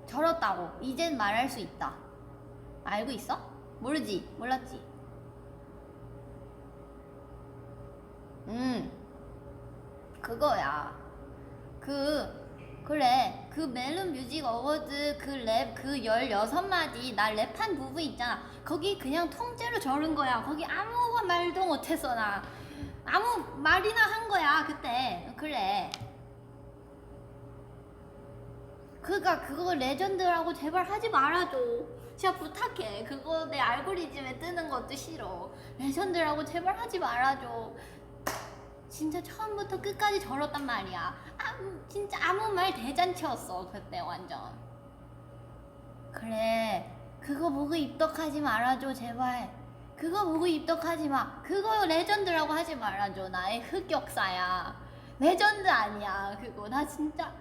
절었다고. 이젠 말할 수 있다. 알고 있어? 모르지? 몰랐지? 그거야. 그래. 그 멜론 뮤직 어워드 그 랩 그 16마디 나 랩한 부분 있잖아. 거기 그냥 통째로 절은 거야. 거기 아무 말도 못했어. 나 아무 말이나 한 거야 그때. 그래. 그거 레전드라고 제발 하지 말아줘. 진짜 부탁해. 그거 내 알고리즘에 뜨는 것도 싫어. 레전드라고 제발 하지 말아줘. 진짜 처음부터 끝까지 절었단 말이야. 진짜 아무 말 대잔치였어 그때 완전. 그래. 그거 보고 입덕하지 말아줘, 제발. 그거 보고 입덕하지 마. 그거 레전드라고 하지 말아줘. 나의 흑역사야. 레전드 아니야, 그거. 나 진짜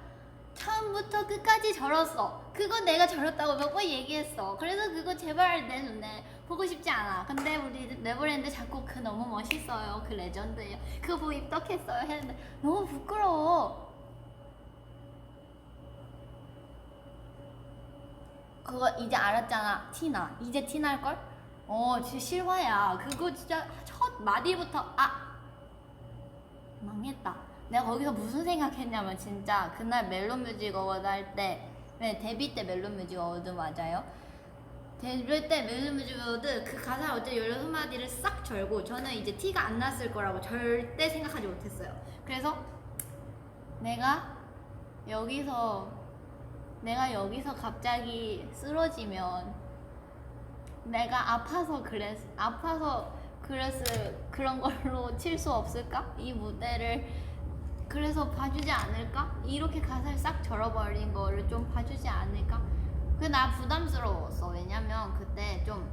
처음부터 끝까지 절었어. 그거 내가 절었다고 몇 번 얘기했어. 그래서 그거 제발 내 눈에 보고 싶지 않아. 근데 우리 네버랜드 자꾸 그 너무 멋있어요. 그 레전드예요. 그거 보고 입덕했어요. 했는데 너무 부끄러워. 그거 이제 알았잖아. 티나. 이제 티날걸? 진짜 실화야. 그거 진짜 첫 마디부터 망했다. 내가 거기서 무슨 생각했냐면 진짜 그날 멜론 뮤직 어워드 할 때, 네, 데뷔 때 멜론 뮤직 어워드 맞아요. 데뷔 때 멜론 뮤직 어워드 그 가사 어째 16마디를 싹 절고 저는 이제 티가 안 났을 거라고 절대 생각하지 못했어요. 그래서 내가 여기서 갑자기 쓰러지면 내가 아파서 그래서 그런 걸로 칠 수 없을까? 이 무대를 그래서 봐주지 않을까? 이렇게 가사를 싹 절어버린 거를 좀 봐주지 않을까? 그게 나 부담스러웠어. 왜냐면 그때 좀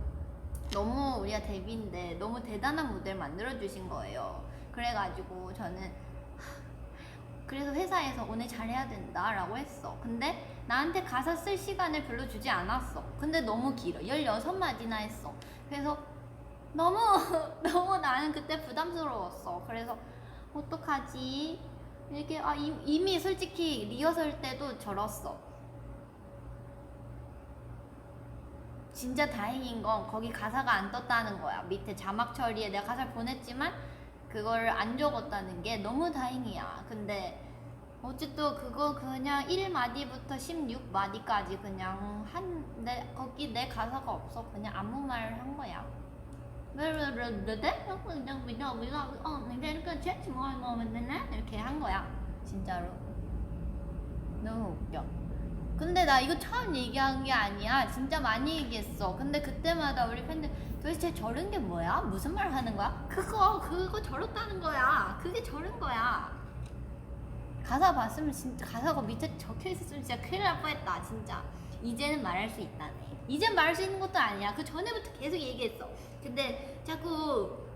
너무 우리가 데뷔인데 너무 대단한 무대를 만들어주신 거예요. 그래가지고 저는 그래서 회사에서 오늘 잘해야 된다 라고 했어. 근데 나한테 가사 쓸 시간을 별로 주지 않았어. 근데 너무 길어. 16마디나 했어. 그래서 너무 나는 그때 부담스러웠어. 그래서 어떡하지? 이렇게 이미 솔직히 리허설 때도 절었어. 진짜 다행인 건 거기 가사가 안 떴다는 거야. 밑에 자막 처리에 내가 가사를 보냈지만 그걸 안 적었다는 게 너무 다행이야. 근데 어쨌든 그거 그냥 1마디부터 16마디까지 그냥 거기 내 가사가 없어. 그냥 아무 말을 한 거야. 이렇게 한 거야. 진짜로. 너무 웃겨. 근데 나 이거 처음 얘기한 게 아니야. 진짜 많이 얘기했어. 근데 그때마다 우리 팬들 도대체 저런 게 뭐야? 무슨 말 하는 거야? 그거 저렇다는 거야. 그게 저런 거야. 가사 봤으면 진짜 가사가 밑에 적혀 있었으면 진짜 큰일 날 뻔했다. 진짜. 이제는 말할 수 있다네. 이젠 말할 수 있는 것도 아니야. 그 전에부터 계속 얘기했어. 근데 자꾸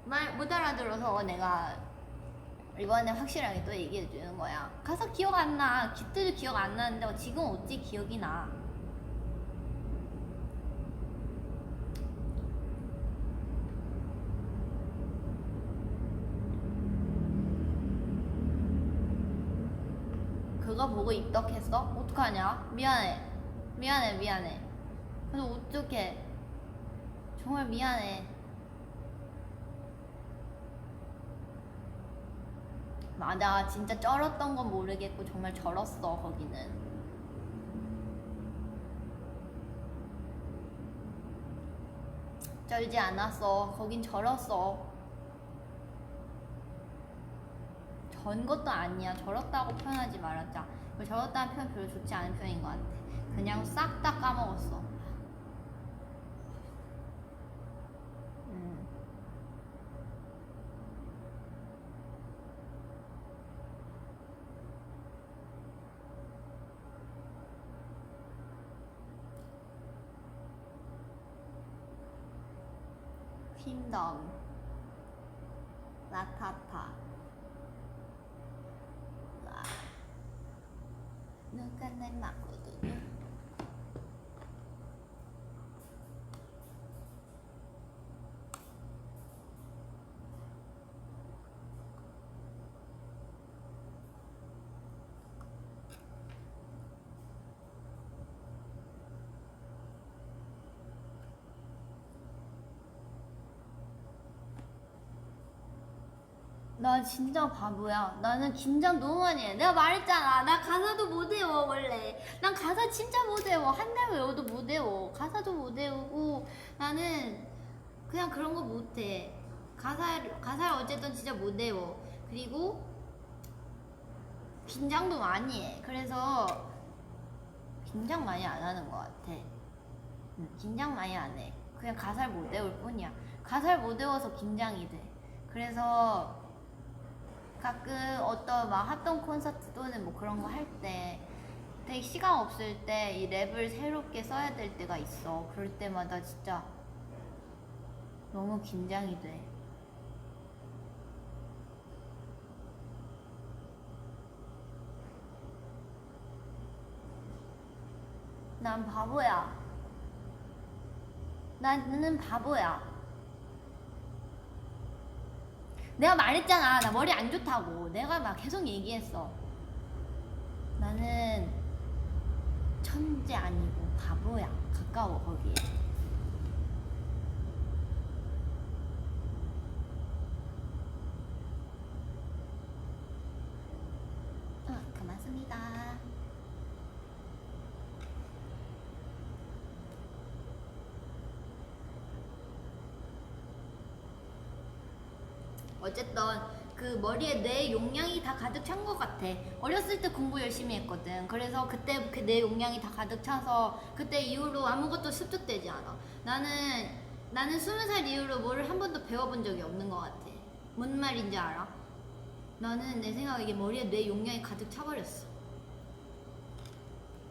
말 못 알아들어서 내가 이번에 확실하게 또 얘기해 주는 거야. 가사 기억 안 나. 그때도 기억 안 나는데 지금 어찌 기억이 나. 그거 보고 입덕했어? 어떡하냐? 미안해. 그래서 어떡해. 정말 미안해. 맞아. 진짜 쩔었던 건 모르겠고 정말 절었어. 거기는 쩔지 않았어. 거긴 절었어. 전 것도 아니야. 절었다고 표현하지 말았자. 절었다는 표현 별로 좋지 않은 표현인 것 같아. 그냥 싹 다 까먹었어. 킹덤 라타타 누가 날 맞거든요. 나 진짜 바보야. 나는 긴장 너무 많이 해. 내가 말했잖아. 나 가사도 못 외워 원래. 난 가사 진짜 못 외워. 한 달 외워도 못 외워. 가사도 못 외우고 나는 그냥 그런 거 못해. 가사를 어쨌든 진짜 못 외워. 그리고 긴장도 많이 해. 그래서 긴장 많이 안 하는 것 같아. 긴장 많이 안 해. 그냥 가사를 못 외울 뿐이야. 가사를 못 외워서 긴장이 돼. 그래서 가끔 어떤 막 합동 콘서트 또는 뭐 그런 거 할 때 되게 시간 없을 때 이 랩을 새롭게 써야 될 때가 있어. 그럴 때마다 진짜 너무 긴장이 돼. 난 바보야. 나는 바보야. 내가 말했잖아. 나 머리 안 좋다고. 내가 막 계속 얘기했어. 나는 천재 아니고 바보야. 가까워 거기에. 고맙습니다. 어쨌든 그 머리에 내 용량이 다 가득 찬 것 같아. 어렸을 때 공부 열심히 했거든. 그래서 그때 그 내 용량이 다 가득 차서 그때 이후로 아무것도 습득되지 않아. 나는 20살 이후로 뭐를 한 번도 배워본 적이 없는 것 같아. 뭔 말인지 알아? 나는 내 생각에 이게 머리에 내 용량이 가득 차버렸어.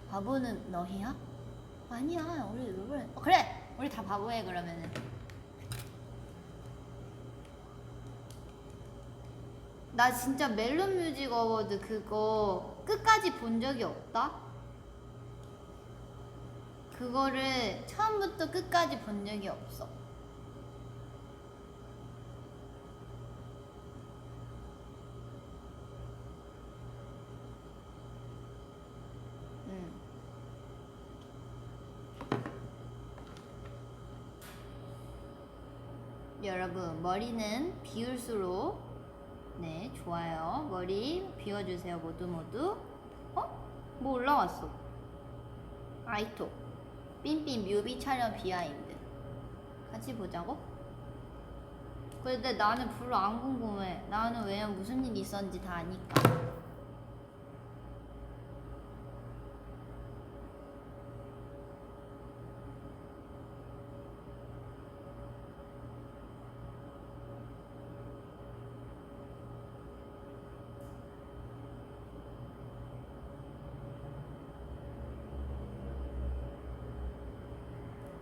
바보는 너희야? 아니야. 그래. 우리 다 바보해 그러면은. 나 진짜 멜론 뮤직 어워드 그거 끝까지 본 적이 없다? 그거를 처음부터 끝까지 본 적이 없어. 여러분 머리는 비울수록 네 좋아요. 머리 비워주세요 모두. 뭐 올라왔어? 아이토 삔삔 뮤비 촬영 비하인드 같이 보자고? 근데 나는 별로 안 궁금해. 나는 왜냐면 무슨 일이 있었는지 다 아니까.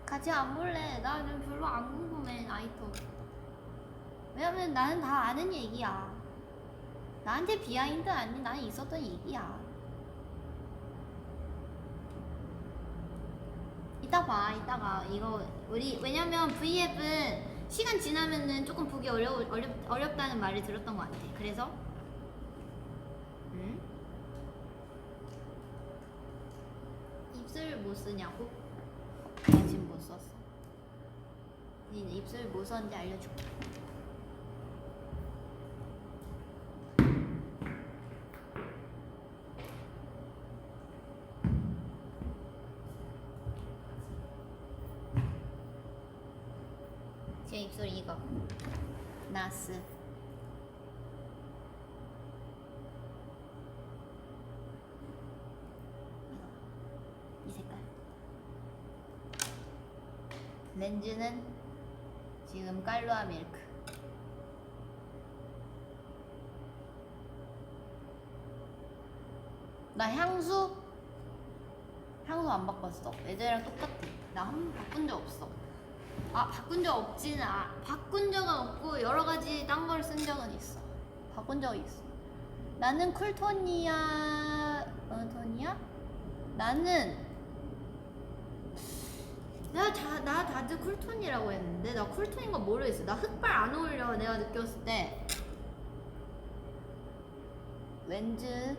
같이 안 볼래. 나는 별로 안 궁금해 나이토. 왜냐면 나는 다 아는 얘기야. 나한테 비하인드 아니 나는 있었던 얘기야. 이따 봐. 이따가 이거 우리 왜냐면 V앱은 시간 지나면은 조금 보기 어렵다는 말을 들었던 것 같아. 그래서 입술 못 쓰냐고? 내가 지금 못 썼어. 니네 입술 뭐 썼는지 알려줄게. 제 입술 이거 나스. 이 색깔. 렌즈는 지금 깔로아 밀크. 나 향수 안 바꿨어. 예전이랑 똑같아. 나 한 번 바꾼 적 없어. 바꾼 적 없지는 바꾼 적은 없고 여러 가지 딴 걸 쓴 적은 있어. 바꾼 적이 있어. 나는 쿨톤이야. 톤이야? 나는 나 다들 쿨톤이라고 했는데 나 쿨톤인 거 모르겠어. 나 흑발 안 어울려. 내가 느꼈을 때 렌즈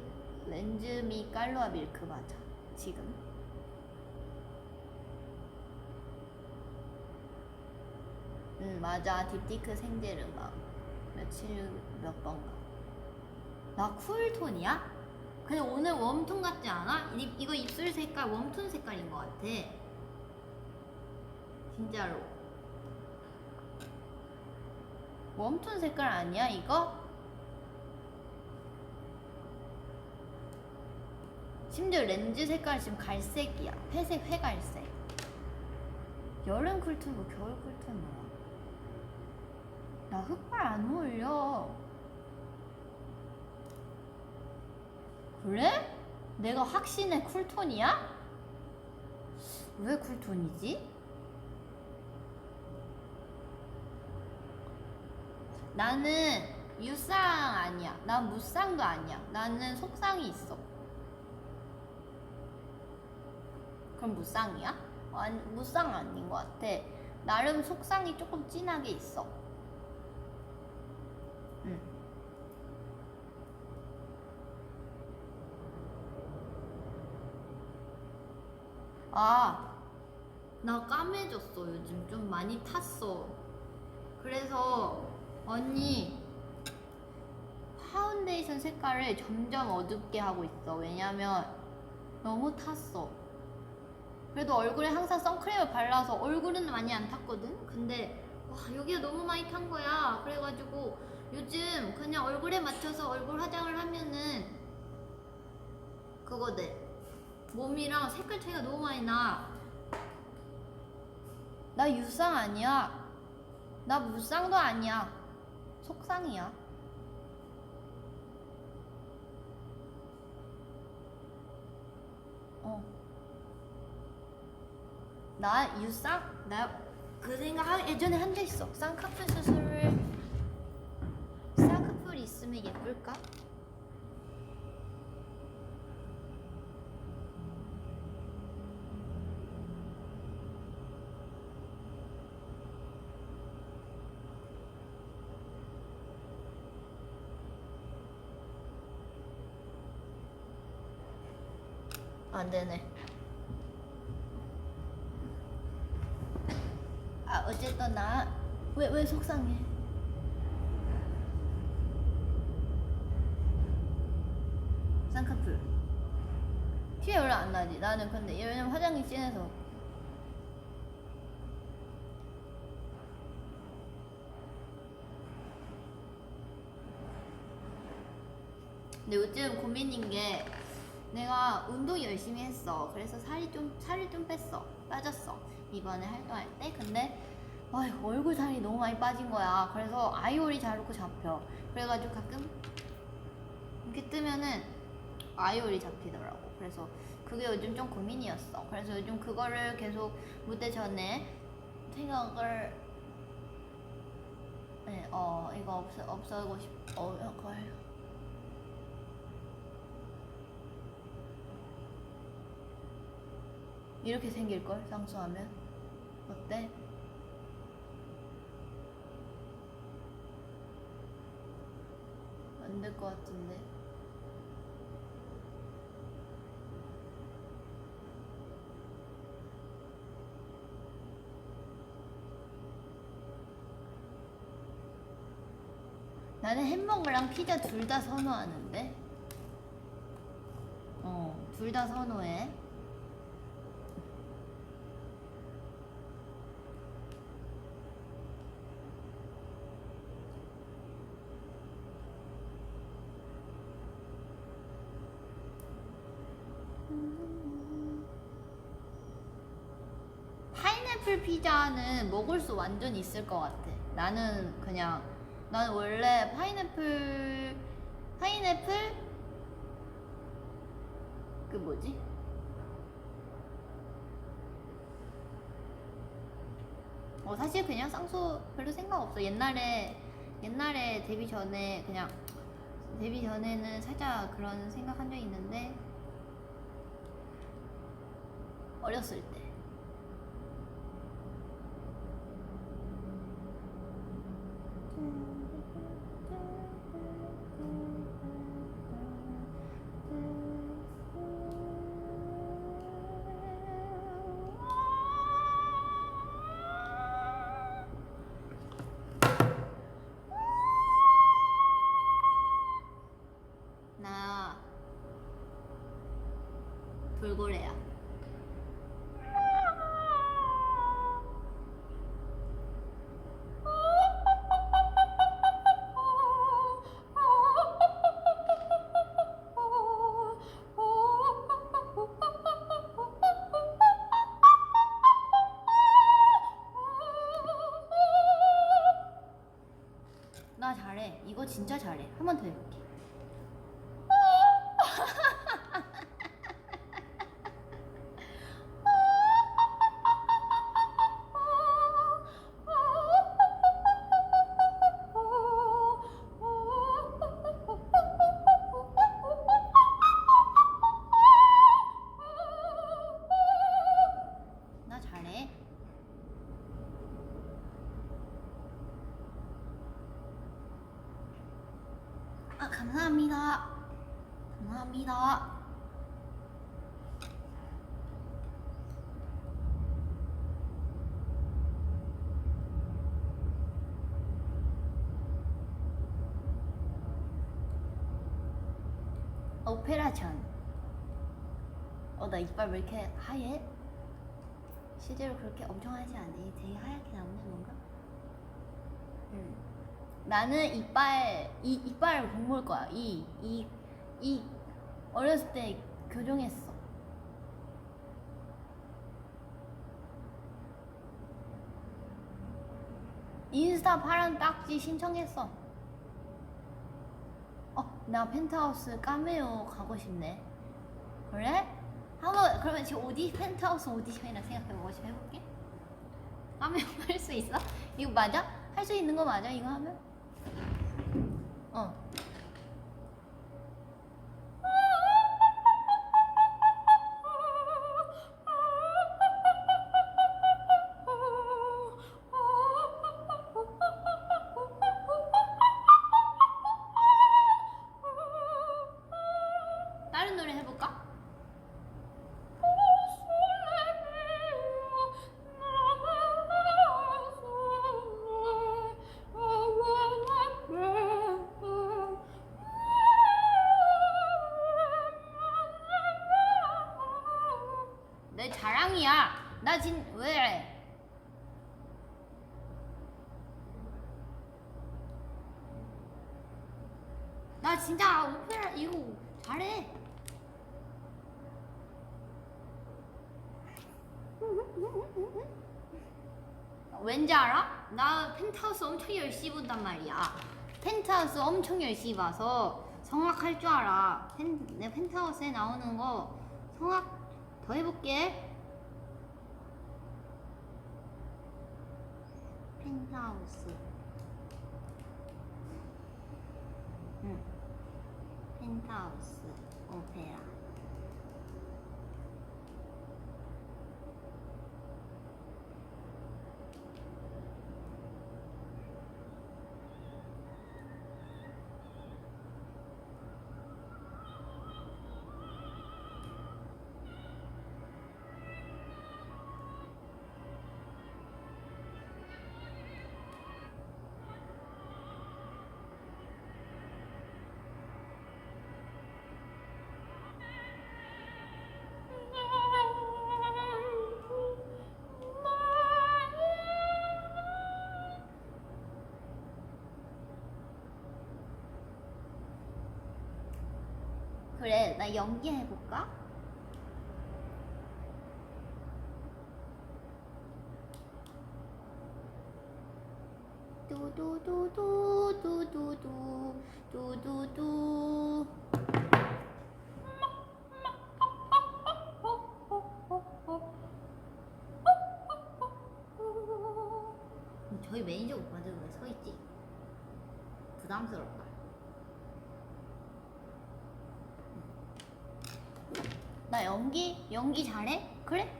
미 깔로아 밀크 맞아. 지금 맞아. 딥티크 생제르마 며칠 몇 번가. 나 쿨톤이야? 근데 오늘 웜톤 같지 않아? 이거 입술 색깔 웜톤 색깔인 것 같아. 진짜로. 웜톤 색깔 아니야 이거? 심지어 렌즈 색깔 지금 갈색이야. 회색 회갈색. 여름 쿨톤이고 겨울 쿨톤 뭐야? 나 흑발 안 어울려. 그래? 내가 확신의 쿨톤이야? 왜 쿨톤이지? 나는 유쌍 아니야. 난 무쌍도 아니야. 나는 속쌍이 있어. 그럼 무쌍이야? 아니, 무쌍 아닌 것 같아. 나름 속쌍이 조금 진하게 있어. 응. 아, 나 까매졌어. 요즘 좀 많이 탔어. 그래서 언니 파운데이션 색깔을 점점 어둡게 하고 있어. 왜냐면 너무 탔어. 그래도 얼굴에 항상 선크림을 발라서 얼굴은 많이 안 탔거든? 근데 와, 여기가 너무 많이 탄 거야. 그래가지고 요즘 그냥 얼굴에 맞춰서 얼굴 화장을 하면은 그거 돼. 몸이랑 색깔 차이가 너무 많이 나. 나 유쌍 아니야. 나 무쌍도 아니야. 속쌍이야. 나 유쌍? 나 그 생각 예전에 한 적 있어. 쌍꺼풀 수술을 쌍꺼풀 있으면 예쁠까? 안 되네. 아, 어쨌든 나 왜 속상해? 쌍꺼풀 티 별로 안 나지. 나는 근데 왜냐면 화장이 진해서. 근데 요즘 고민인 게 내가 운동 열심히 했어. 그래서 살을 좀 뺐어. 빠졌어. 이번에 활동할 때. 근데 얼굴 살이 너무 많이 빠진 거야. 그래서 아이오리 자르고 잡혀. 그래가지고 가끔 이렇게 뜨면은 아이오리 잡히더라고. 그래서 그게 요즘 좀 고민이었어. 그래서 요즘 그거를 계속 무대 전에 생각을 이거 없애고 싶어. 이걸 이렇게 생길걸? 쌍수하면? 어때? 안 될 것 같은데. 나는 햄버거랑 피자 둘 다 선호하는데? 둘 다 선호해. 파인애플 피자는 먹을 수 완전 있을 것 같아. 나는 원래 파인애플 그 뭐지? 사실 그냥 쌍수 별로 생각 없어. 옛날에 데뷔 전에는 살짝 그런 생각한 적이 있는데 어렸을 때. 나 돌고래야. 나 잘해. 이거 진짜 잘해. 한 번 더 해볼게. 감사합니다. 감사합니다. 오페라전. 나 이빨 왜 이렇게 하얘? 실제로 그렇게 엄청 하지 않네. 되게 하얗게 나오네 뭔가. 나는 이빨을 공부할 거야. 이 어렸을 때 교정했어. 인스타 파란 딱지 신청했어. 나 펜트하우스 카메오 가고 싶네. 그래? 그러면 지금 펜트하우스 오디션이라 생각해보고 좀 해볼게. 카메오 할 수 있어? 이거 맞아? 할 수 있는 거 맞아? 이거 하면? 다른 노래 해볼까? 내 자랑이야. 나 왜? 나 진짜 오페라 이거 잘해. 왠지 알아? 나 펜트하우스 엄청 열심히 본단 말이야. 펜트하우스 엄청 열심히 봐서 성악할 줄 알아. 내 펜트하우스에 나오는 거 성악 더 해볼게. 펜트하우스. 펜트하우스 오페라. 그래, 나 연기해볼까? 두두두두두두두두두. 저희 매니저 오빠들 왜 서있지? 부담스럽다. 나 연기 잘해? 그래?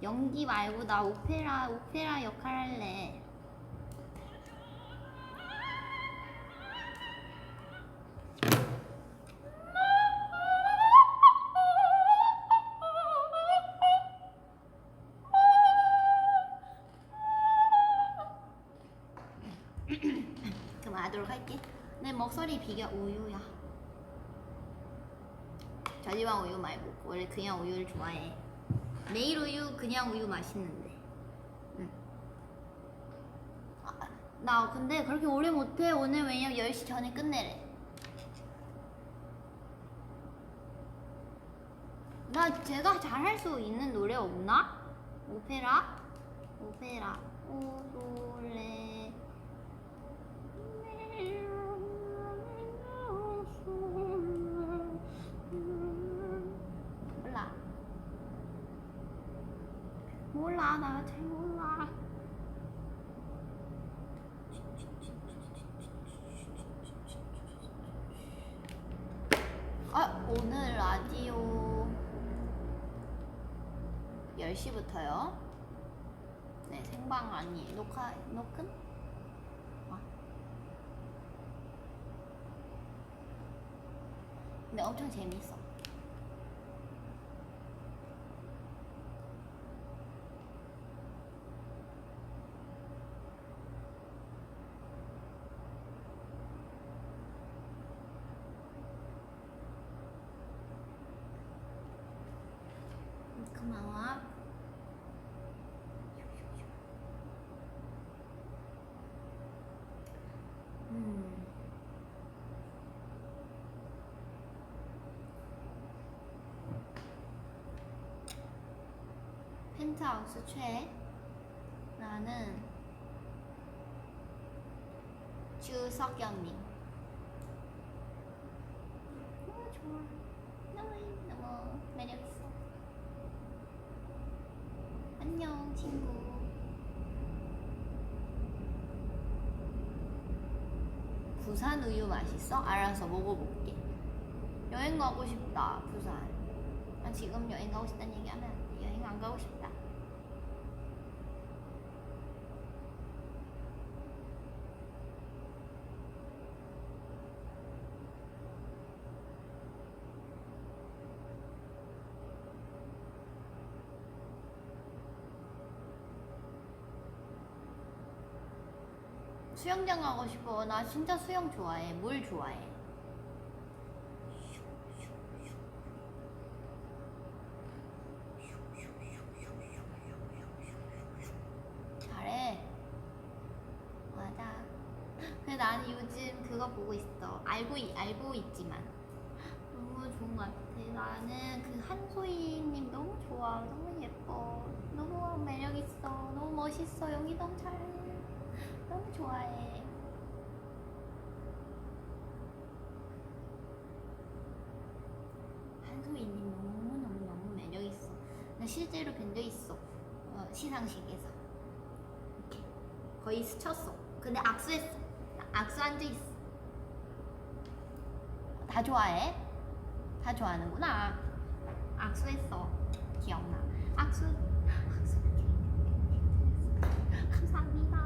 연기 말고 나 오페라 역할 할래. 그만하도록 할게. 내 목소리 비교 우유야. 저지방 우유 말고 원래 그냥 우유를 좋아해. 매일 우유 그냥 우유 맛있는데. 나 근데 그렇게 오래 못해. 오늘 왜냐면 10시 전에 끝내래. 나 제가 잘할 수 있는 노래 없나? 오페라 오 노래 몰라 나 잘 몰라. 오늘 라디오 10시부터요. 네, 생방 아니 녹음? 근데 엄청 재밌어. 고마워. 펜트하우스 최애. 나는 주석영님. 너무 좋아. 너무 매력있어. 안녕 친구. 부산 우유 맛있어? 알아서 먹어볼게. 여행 가고 싶다 부산. 나 지금 여행 가고 싶다는 얘기하면 안 돼. 여행 안 가고 싶다. 수영장 가고 싶어. 나 진짜 수영 좋아해. 물 좋아해. 잘해. 맞아. 근데 나는 요즘 그거 보고 있어. 알고 있지만 너무 좋은 것 같아. 나는 그 한소희님 너무 좋아. 너무 예뻐. 너무 매력있어. 너무 멋있어. 연기 너무 잘해. 너무 좋아해. 한소희님 너무 매력있어. 나 실제로 뵌 적 있어. 시상식에서 이렇게 거의 스쳤어. 근데 악수했어. 악수한 적 있어. 다 좋아해? 다 좋아하는구나. 악수했어. 기억나. 악수. 감사합니다.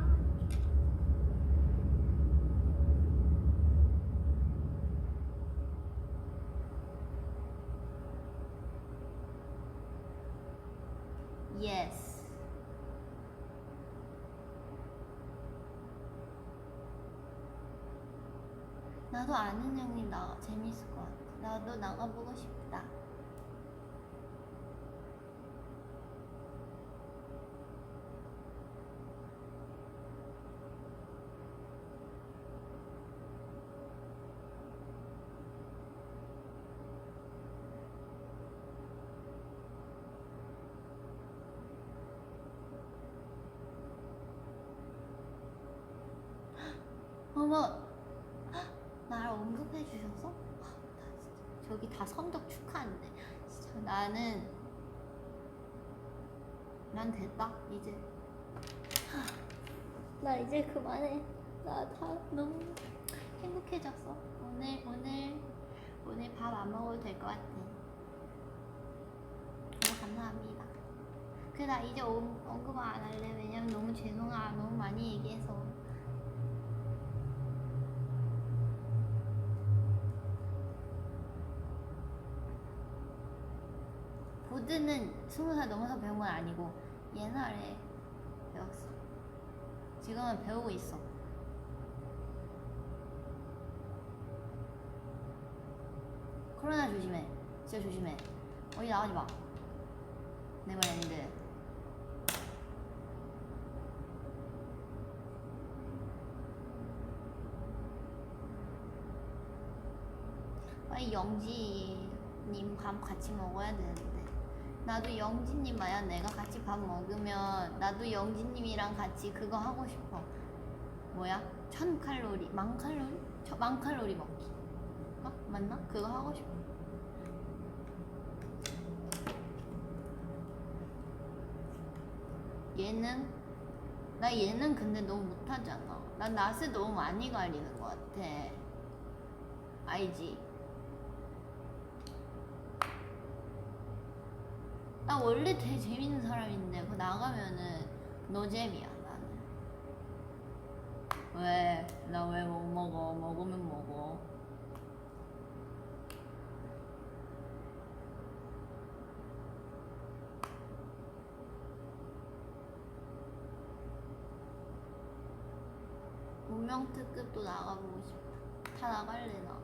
Yes. 나도 아는 형님 재밌을 것 같아. 나도 나가보고 싶다. 어머, 나를 언급해 주셔서 저기 다 선덕 축하하는데 진짜 난 됐다 이제. 나 이제 그만해. 나 다 너무 행복해졌어. 오늘 밥 안 먹어도 될 것 같아. 너무 감사합니다. 그래 나 이제 언급 안 할래. 왜냐면 너무 죄송하. 너무 많이 얘기해서. 보드는 20살 넘어서 배운 건 아니고 옛날에 배웠어. 지금은 배우고 있어. 코로나 조심해. 진짜 조심해. 어디 나가지 마. 네버랜드. 아니 영지님 밥 같이 먹어야 되는데. 나도 영진님 만약 내가 같이 밥 먹으면 나도 영진님이랑 같이 그거 하고 싶어. 뭐야? 1000칼로리, 10,000칼로리? 10,000칼로리 먹기. 맞나? 그거 하고 싶어. 나 예능 근데 너무 못하잖아. 난 낯을 너무 많이 가리는 것 같아. 알지? 나 원래 되게 재밌는 사람인데 그거 나가면은 노잼이야 나는. 왜? 나 왜 못 먹어? 먹으면 먹어. 운영 특급도 나가보고 싶다. 다 나갈래 나.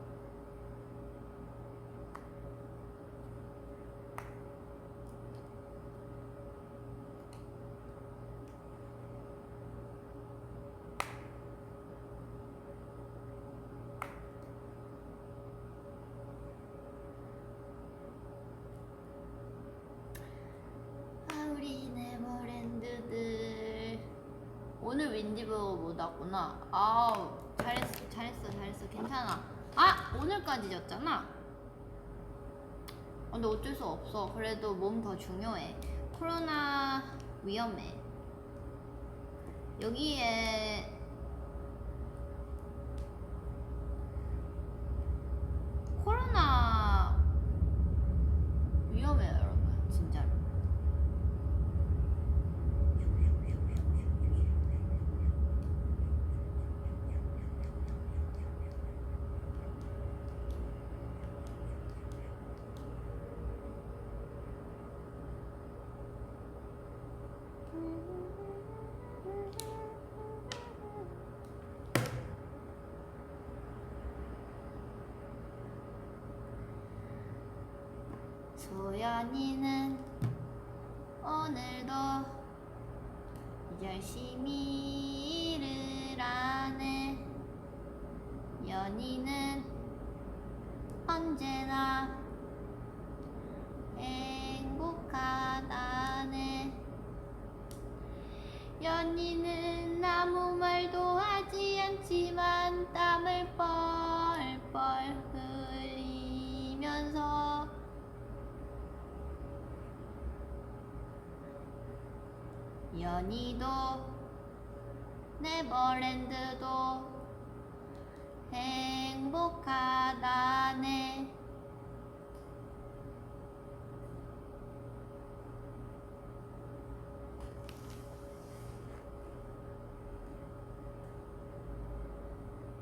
우리 네버랜드들 오늘 윈디버거 못 왔구나. 아우 잘했어 괜찮아. 아 오늘까지 졌잖아. 근데 어쩔 수 없어. 그래도 몸 더 중요해. 코로나 위험해. 여기에 코로나 위험해요 여러분 진짜로. 소연이는 오늘도 열심히 일을 하네. 연이는 언제나 행복하다네. 연이는 아무 말도 하지 않지만 땀을 뻘뻘 흘리면서 연이도 네버랜드도 행복하다네.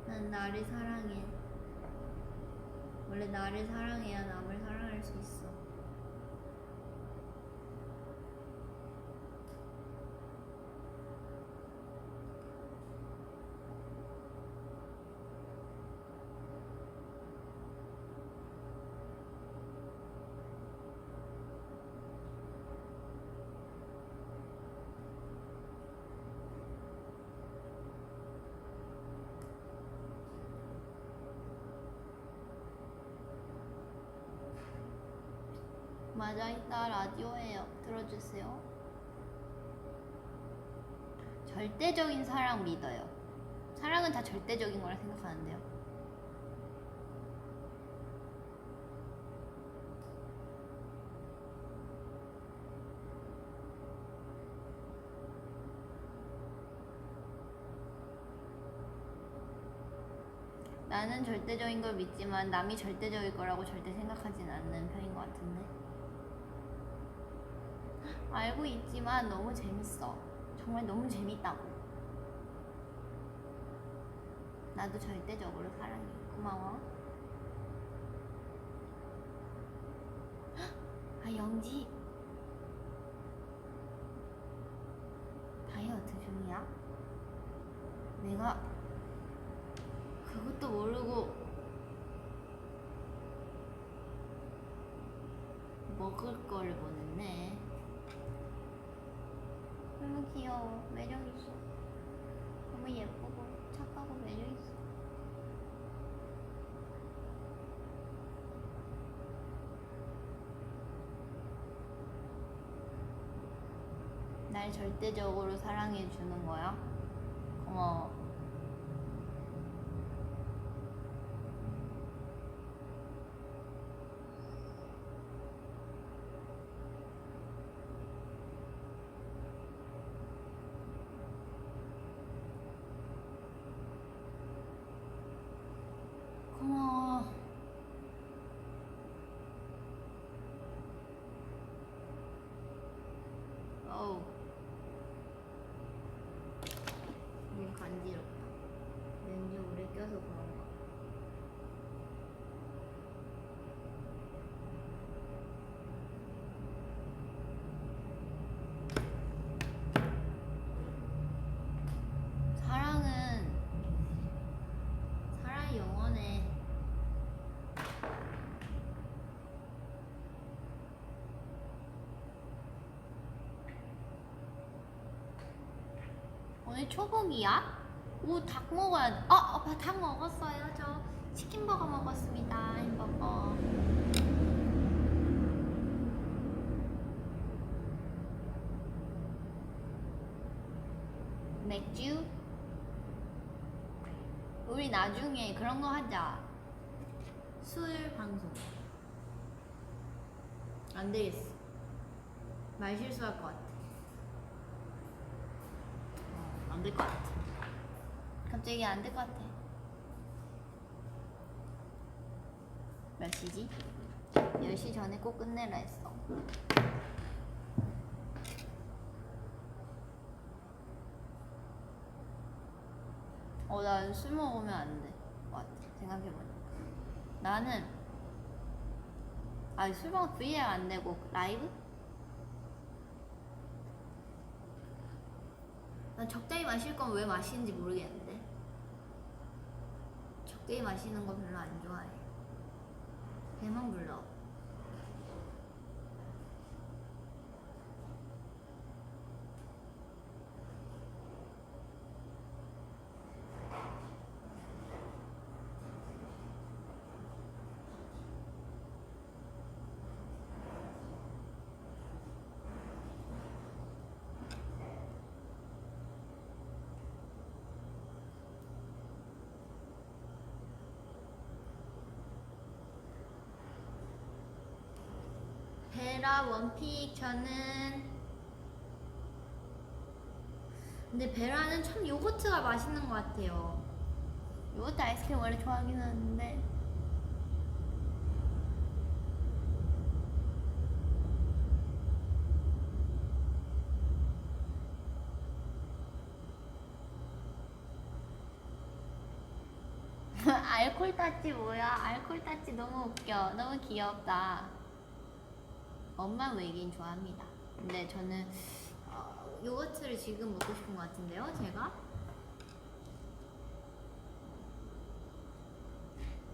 난 나를 사랑해. 원래 나를 사랑해야 남을 사랑할 수 있어. 맞아, 이따 라디오에 들어주세요. 절대적인 사랑 믿어요. 사랑은 다 절대적인 거라 생각하는데요. 나는 절대적인 걸 믿지만 남이 절대적일 거라고 절대 생각하진 않는 편인 것 같은데. 알고 있지만 너무 재밌어. 정말 너무 재밌다고. 나도 절대적으로 사랑해. 고마워. 아, 영지. 다이어트 중이야? 내가 그것도 모르고 먹을 거를 보냈네. 너무 귀여워. 매력있어. 너무 예쁘고 착하고 매력있어. 날 절대적으로 사랑해주는 거야? 고마워. 고마워. 어우, 눈 간지러. 오늘 초복이야? 오, 닭 먹어야 돼. 오빠 닭 먹었어요. 저 치킨버거 먹었습니다. 햄버거. 맥주? 우리 나중에 그런 거 하자. 술 방송. 안 되겠어. 말 실수할 것 같아. 안 될 것 같아. 갑자기 안 될 것 같아. 몇 시지? 10시 전에 꼭 끝내라 했어. 난 술 먹으면 안 돼. 맞아. 생각해보니까. 나는, 술 먹으면 VR 안 되고, 라이브? 난 적당히 마실 건 왜 마시는지 모르겠는데. 적당히 마시는 거 별로 안 좋아해. 배만 불러. 베라 원픽. 저는 근데 베라는 참 요거트가 맛있는 것 같아요. 요거트 아이스크림 원래 좋아하긴 하는데 알콜 따찌 뭐야? 알콜 따찌 너무 웃겨. 너무 귀엽다. 엄마 외계인 좋아합니다. 근데 저는 요거트를 지금 먹고 싶은 것 같은데요, 제가?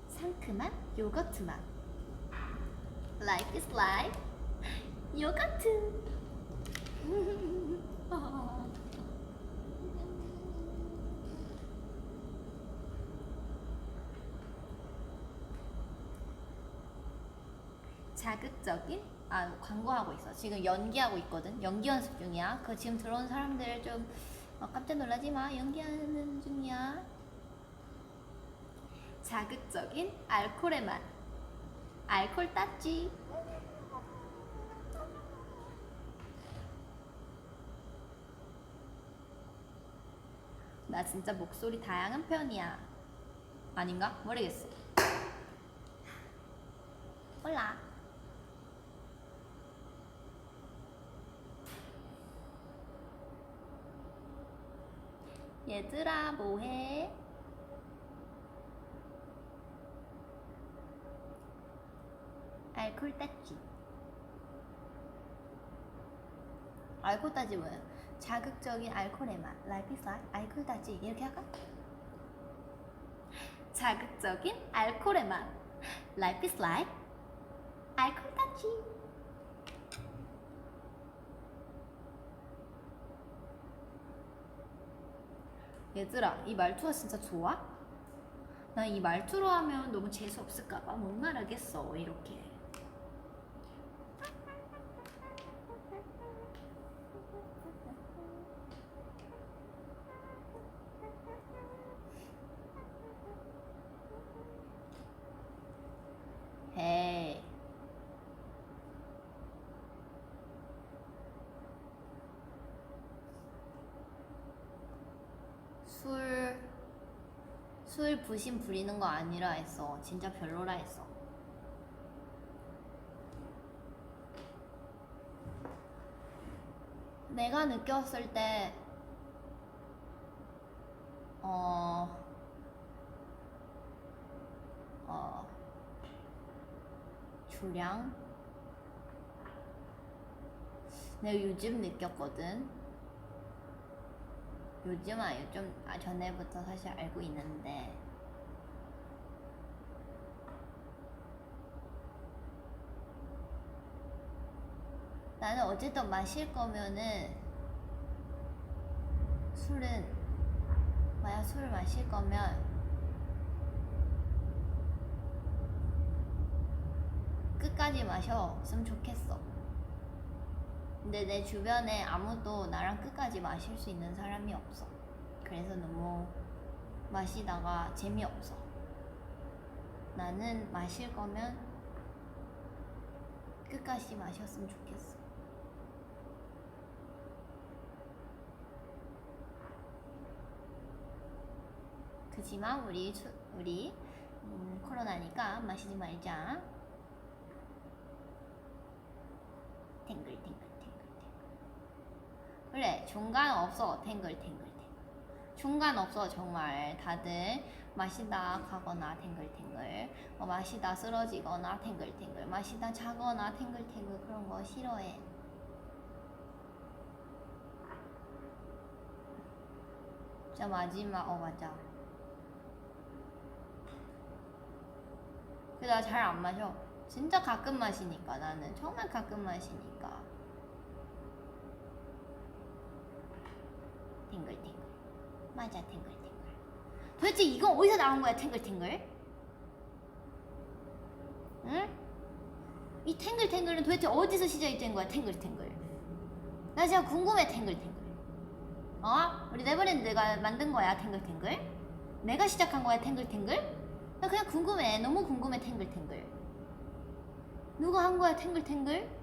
상큼한 요거트 맛. Life is life. 요거트. 자극적인? 광고하고 있어. 지금 연기하고 있거든. 연기 연습 중이야. 그 지금 들어온 사람들 좀 깜짝 놀라지 마. 연기하는 중이야. 자극적인 알코올의 맛. 알콜 따찌. 나 진짜 목소리 다양한 편이야. 아닌가? 모르겠어. 몰라. 얘들아 뭐해? 알콜 따찌. 알콜 따찌 뭐야? 자극적인 알콜의 맛. Life is like 알콜 따찌. 이렇게 할까? 자극적인 알콜의 맛. Life is like 알콜 따찌. 얘들아, 이 말투가 진짜 좋아? 난 이 말투로 하면 너무 재수 없을까봐 못 말하겠어. 이렇게. 에이. 술 부심 부리는 거 아니라 했어. 진짜 별로라 했어. 내가 느꼈을 때 주량? 내가 요즘 느꼈거든. 요즘 전에부터 사실 알고 있는데 나는 어쨌든 마실 거면은 술은 만약 술을 마실 거면 끝까지 마셨으면 좋겠어. 근데 내 주변에 아무도 나랑 끝까지 마실 수 있는 사람이 없어. 그래서 너무 마시다가 재미없어. 나는 마실 거면 끝까지 마셨으면 좋겠어. 그지만 우리 코로나니까 마시지 말자. 탱글탱글. 그래, 중간 없어. 탱글탱글. 중간 없어. 정말 다들 마시다 가거나 탱글탱글, 마시다 쓰러지거나 탱글탱글, 마시다 자거나 탱글탱글, 그런 거 싫어해. 자, 마지막. 맞아. 근데 나 잘 안 마셔. 진짜 가끔 마시니까. 나는 정말 가끔 마시니까. 탱글탱글. 맞아, 탱글탱글. 도대체 이건 어디서 나온 거야, 탱글탱글? 응? 이 탱글탱글은 도대체 어디서 시작이 된 거야, 탱글탱글? 나 진짜 궁금해, 탱글탱글. 우리 네버랜드가 만든 거야, 탱글탱글? 내가 시작한 거야, 탱글탱글? 나 그냥 궁금해. 너무 궁금해, 탱글탱글. 누가 한 거야, 탱글탱글?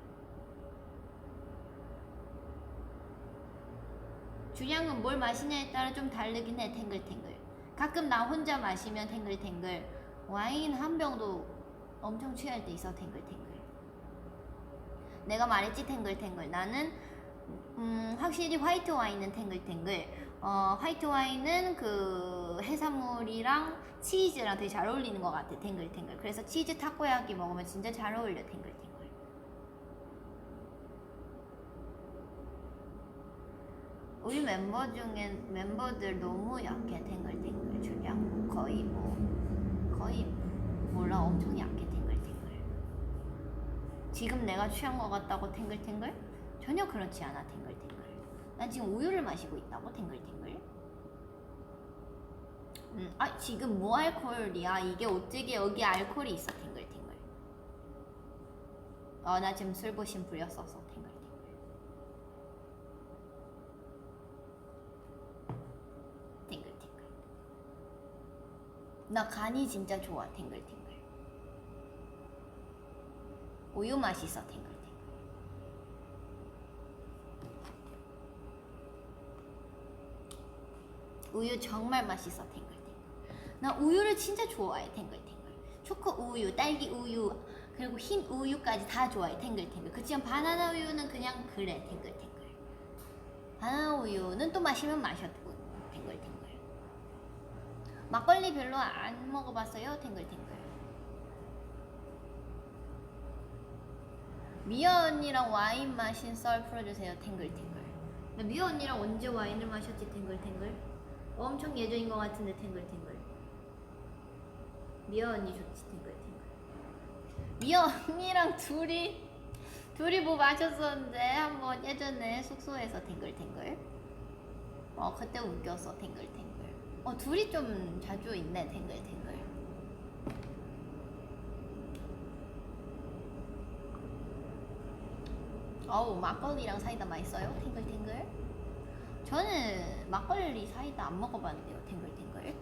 주량은 뭘 마시냐에 따라 좀 다르긴 해, 탱글탱글. 가끔 나 혼자 마시면 탱글탱글. 와인 한 병도 엄청 취할 때 있어, 탱글탱글. 내가 말했지, 탱글탱글. 나는 확실히 화이트 와인은 탱글탱글. 화이트 와인은 그 해산물이랑 치즈랑 되게 잘 어울리는 것 같아, 탱글탱글. 그래서 치즈 타코야끼 먹으면 진짜 잘 어울려, 탱글탱글. 우리 멤버들 너무 약해, 탱글탱글. 주량 거의 몰라, 엄청 약해, 탱글탱글. 지금 내가 취한 것 같다고 탱글탱글? 전혀 그렇지 않아, 탱글탱글. 난 지금 우유를 마시고 있다고, 탱글탱글. 지금 무알콜이야. 이게 어찌게 여기 알콜이 있어, 탱글탱글. 나 지금 술부심 부렸어서, 탱글탱글. 탱글탱글. 나 간이 진짜 좋아, 탱글탱글. 우유 맛있어, 탱글탱글. 우유 정말 맛있어, 탱글탱글. 나 우유를 진짜 좋아해, 탱글탱글. 초코 우유, 딸기 우유, 그리고 흰 우유까지 다 좋아해, 탱글탱글. 그치만 바나나 우유는 그냥 그래, 탱글탱글. 바나나 우유는 또 마시면 마셔도 탱글탱글. 막걸리 별로 안 먹어봤어요, 탱글탱글. 미아 언니랑 와인 마신 썰 풀어주세요, 탱글탱글. 미아 언니랑 언제 와인을 마셨지, 탱글탱글? 엄청 예전인 것 같은데, 탱글탱글. 미아 언니 좋지, 탱글탱글. 미아 언니랑 둘이 뭐 마셨었는데, 한번 예전에 숙소에서, 탱글탱글. 그때 웃겼어, 탱글탱글. 둘이 좀 자주 있네, 탱글탱글. 막걸리랑 사이다 맛있어요, 탱글탱글? 저는 막걸리 사이다 안 먹어봤는데요, 탱글탱글.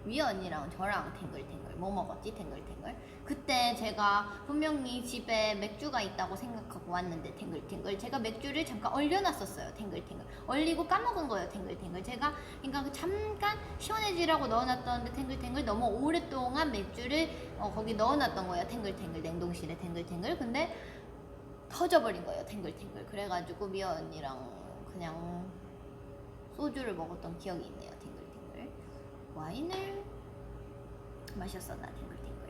위아 언니랑 저랑 탱글탱글 뭐 먹었지, 탱글탱글? 그때 제가 분명히 집에 맥주가 있다고 생각하고 왔는데, 탱글탱글, 제가 맥주를 잠깐 얼려놨었어요, 탱글탱글. 얼리고 까먹은 거예요, 탱글탱글. 제가 그러니까 잠깐 시원해지라고 넣어놨던데, 탱글탱글 너무 오랫동안 맥주를 거기 넣어놨던 거예요, 탱글탱글. 냉동실에, 탱글탱글. 근데 터져버린 거예요, 탱글탱글. 그래가지고 미아 언니랑 그냥 소주를 먹었던 기억이 있네요, 탱글탱글. 와인을 마셨었나, 탱글탱글.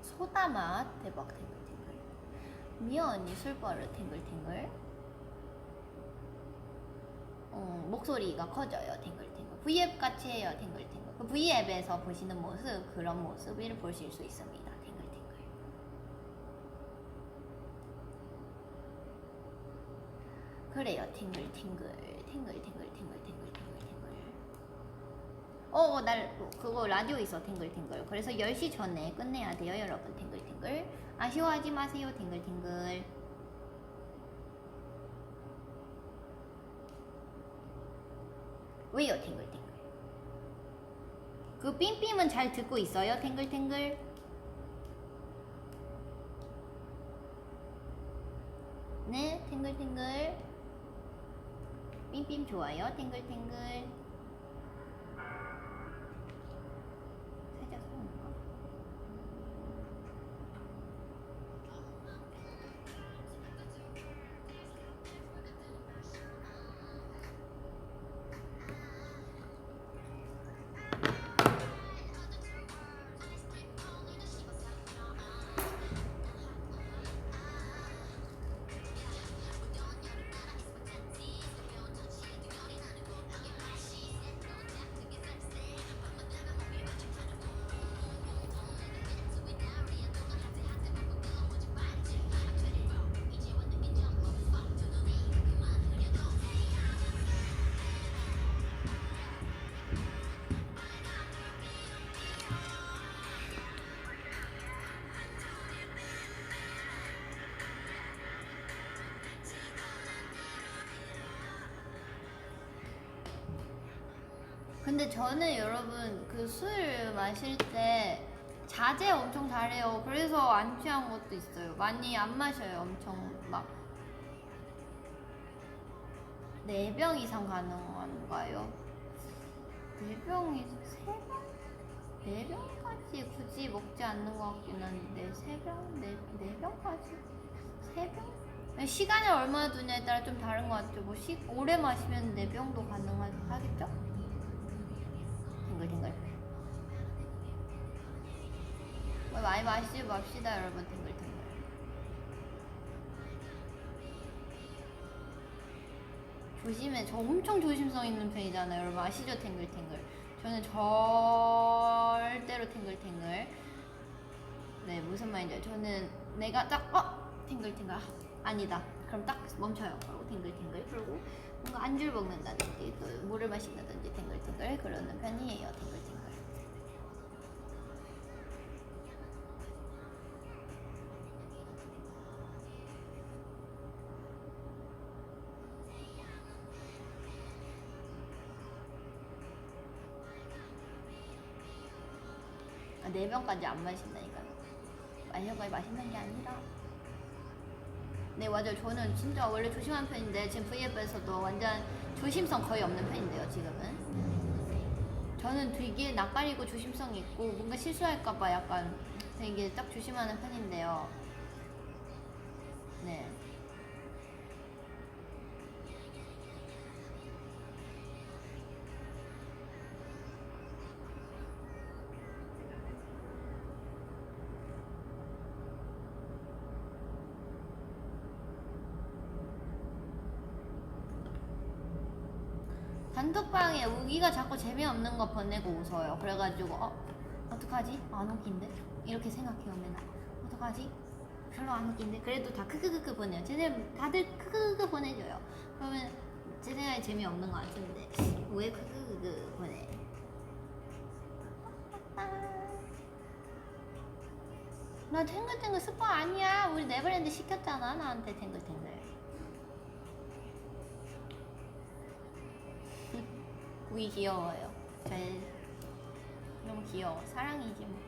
소다 맛 대박, 탱글탱글. 미아 언니 술 버릇, 탱글탱글. 목소리가 커져요, 탱글탱글. V앱 같이 해요, 탱글탱글. 그 V앱에서 보시는 모습, 그런 모습을 보실 수 있습니다, 탱글탱글. 그래요. 탱글탱글 날 그거 라디오 있어. 탱글탱글. 그래서 10시 전에 끝내야 돼요 여러분. 탱글탱글 아쉬워하지 마세요. 탱글탱글. 왜요 탱글탱글? 그 삥삥은 잘 듣고 있어요? 탱글탱글. 네 탱글탱글. 삥삥 좋아요. 탱글탱글. 살짝 소음인가? 근데 저는 여러분 그 술 마실 때 자제 엄청 잘해요. 그래서 안 취한 것도 있어요. 많이 안 마셔요. 엄청 막 4병 이상 가능한가요? 4병이 3병? 4병까지 굳이 먹지 않는 것 같긴 한데 3병? 4병까지? 3병? 시간을 얼마나 두냐에 따라 좀 다른 것 같죠. 뭐 오래 마시면 4병도 가능하겠죠? 탱글탱글. 많이 마시지 맙시다 여러분. 탱글탱글. 조심해. 저 엄청 조심성 있는 편이잖아요 여러분. 아시죠? 탱글탱글. 저는 절대로 탱글탱글. 네 무슨 말인지. 저는 내가 딱 탱글탱글 아니다 그럼 딱 멈춰요. 그리고 탱글탱글. 그리고 뭔가 안주를 먹는다든지 또 물을 마신다든지 탱글탱글 그러는 편이에요. 탱글탱글. 아, 4병까지 안 마신다니까요. 마셔까지 마신다는 게 아니라. 네 맞아요. 저는 진짜 원래 조심한 편인데 지금 V앱에서도 완전 조심성 거의 없는 편인데요 지금은. 저는 되게 낯가리고 조심성 있고 뭔가 실수할까봐 약간 되게 딱 조심하는 편인데요. 네. 단톡방에 우기가 자꾸 재미없는 거 보내고 웃어요. 그래가지고 어떡하지? 안 웃긴데? 이렇게 생각해요 맨날. 어떡하지? 별로 안 웃긴데? 그래도 다 크크크크 보내요. 다들 크크크크 보내줘요. 그러면 제 생각에 재미없는 거 같은데 왜 크크크크 보내? 나 탱글탱글 스파 아니야. 우리 네버랜드 시켰잖아 나한테 탱글탱글. 우이 귀여워요. 너무 귀여워. 사랑이지 뭐.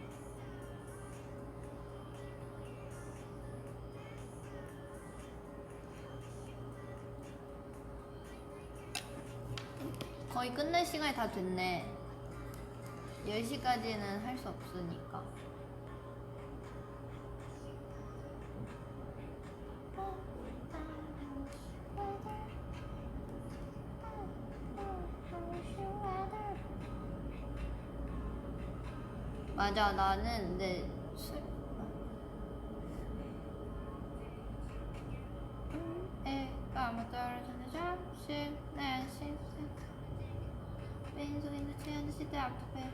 거의 끝날 시간이 다 됐네. 10시까지는 할 수 없으니까. 맞아 나는 내 술 까마 떨어지는 잠시 내 신세 빈속에 놓지 않은 시대 앞에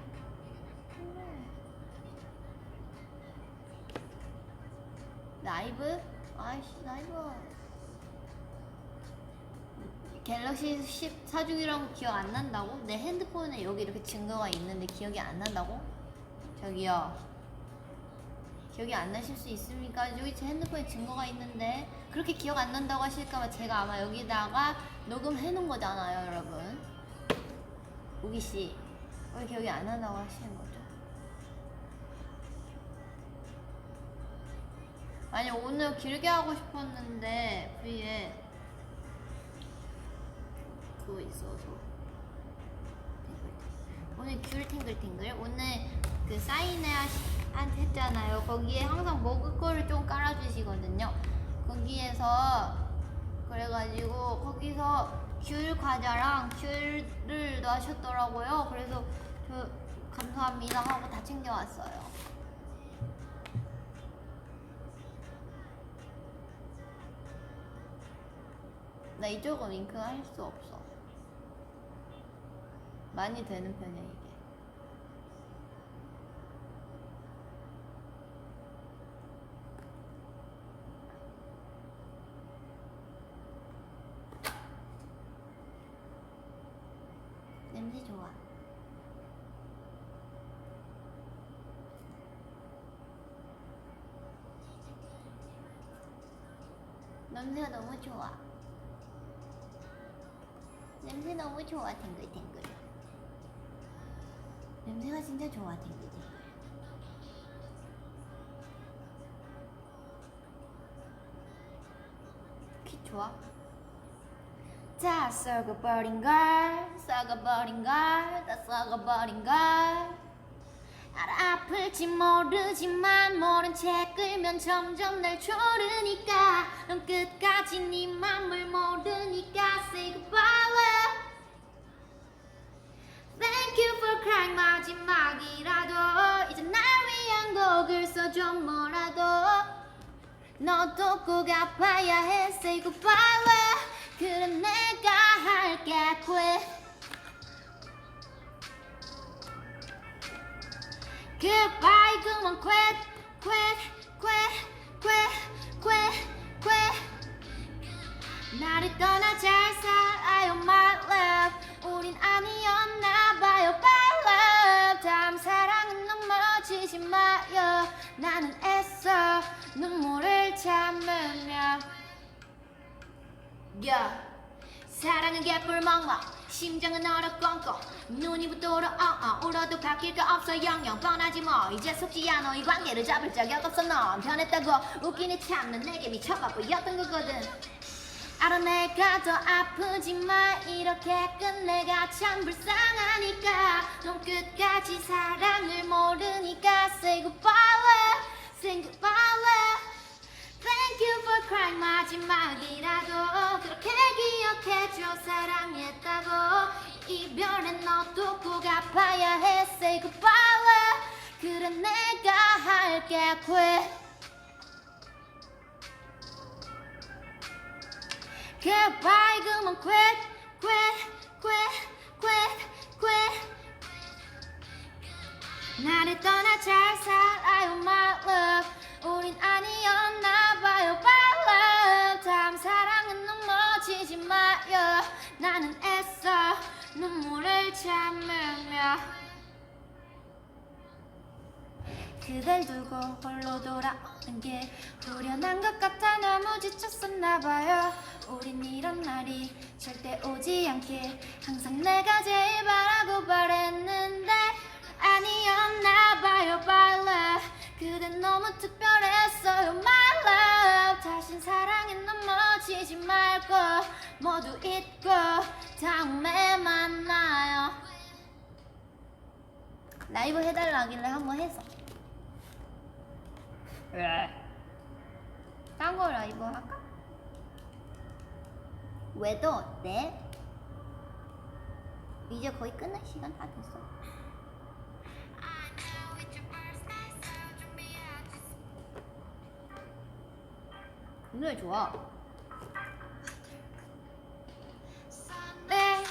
라이브? 아이씨 라이브 갤럭시 10 사주기라고 기억 안 난다고? 내 핸드폰에 여기 이렇게 증거가 있는데 기억이 안 난다고? 저기요. 기억이 안 나실 수 있습니까? 여기 제 핸드폰에 증거가 있는데 그렇게 기억 안 난다고 하실까봐 제가 아마 여기다가 녹음해 놓은 거잖아요, 여러분. 우기씨, 왜 기억이 안 난다고 하시는 거죠? 아니, 오늘 길게 하고 싶었는데 위에 그거 있어서 오늘 귤 탱글탱글 오늘 그 사인회 했잖아요. 거기에 항상 먹을 거를 좀 깔아주시거든요. 거기에서 그래가지고 거기서 귤 과자랑 귤을 놔셨더라고요. 그래서 저 감사합니다 하고 다 챙겨왔어요. 나 이쪽은 윙크 할 수 없어. 많이 되는 편이야 이게. 냄새 좋아. 냄새가 너무 좋아. 냄새 너무 좋아. 탱글탱글. 냄새가 진짜 좋아. 탱글탱글. 키 좋아? 다 썩어버린 걸, 썩어버린 걸, 다 썩어버린 걸. 알아 아플지 모르지만 모른 채 끌면 점점 날 조르니까 넌 끝까지 네 맘을 모르니까 say goodbye love. Thank you for crying 마지막이라도 이제 날 위한 곡을 써줘 뭐라도 너도 꼭 아파야 해 say goodbye love. 그래 내가 할게 quit. Goodbye 그만 quit quit quit quit quit quit. 나를 떠나 잘 살아요 my love. 우린 아니었나봐요 bye love. 다음 사랑은 넘어지지 마요. 나는 애써 눈물을 참으며 yeah. 사랑은 개뿔멍멍 심장은 얼어 꽁꽁 눈이 부도로 울어도 바뀔 거 없어 영영 뻔하지 뭐 이제 속지 않아 이 관계를 잡을 자격 없어 넌 변했다고 웃기네 참 넌 내게 미쳐봐보였던 거거든. 알아 내가 더 아프지만 이렇게 끝내가 참 불쌍하니까 넌 끝까지 사랑을 모르니까 say goodbye love say goodbye love. Thank you for crying 마지막이라도 그렇게 기억해줘 사랑했다고. 이별엔 너도 꼭 아파야 해 say goodbye love. 그래 내가 할게 quit. Goodbye 그만 quit quit quit quit quit. 나를 떠나 잘 살아요 my love. 우린 아니었나봐요 bye love. 다음 사랑은 넘어지지 마요. 나는 애써 눈물을 참으며 그댈 두고 홀로 돌아오는 게 후련한 것 같아 너무 지쳤었나봐요. 우린 이런 날이 절대 오지 않길 항상 내가 제일 바라고 바랬는데 아니었나봐요 bye love. 그댄 너무 특별했어요 my love. 다신 사랑에 넘어지지 말고 모두 잊고 다음에 만나요. 라이브 해달라 하길래 한번 해서 딴 거 라이브 할까? 왜도 어때? 이제 거의 끝날 시간 다 됐어. 노래 좋아. 네,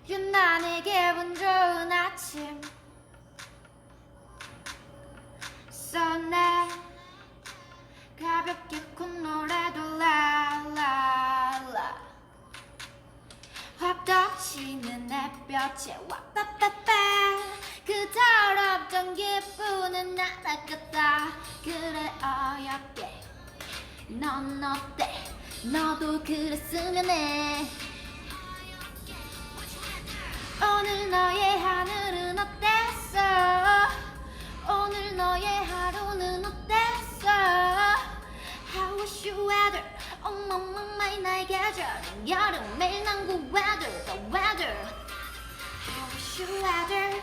유난히 기분 좋은 아침 쏘네 가볍게 콧노래도 라라라 채워 빠빠빠 그 더럽던 기분은 날아갔다 그래 어렵게 넌 어때 너도 그랬으면 해 오늘 너의 하늘은 어땠어 오늘 너의 하루는 어땠어 How was your weather 어머머마이 나의 계절은 여름 매일 난구 weather the weather How was your weather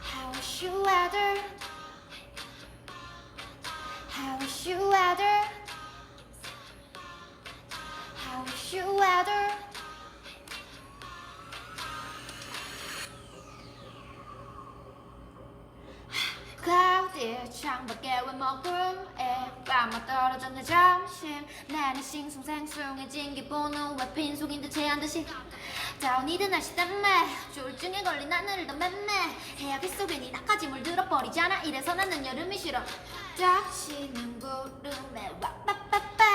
How was your weather How was your weather How was your weather cloudy 창밖에 왜 먹구름에 밤만 떨어졌네 점심 나는 싱숭생숭해진 기분은 왜 빈속인데 체한 듯이 다운이든 날씨 때문에 조울증에 걸린 하늘을 더 맴매 해야겠 속에 니 나까지 물들어버리잖아 이래서 나는 여름이 싫어 닥치는 구름에 와빠빠빠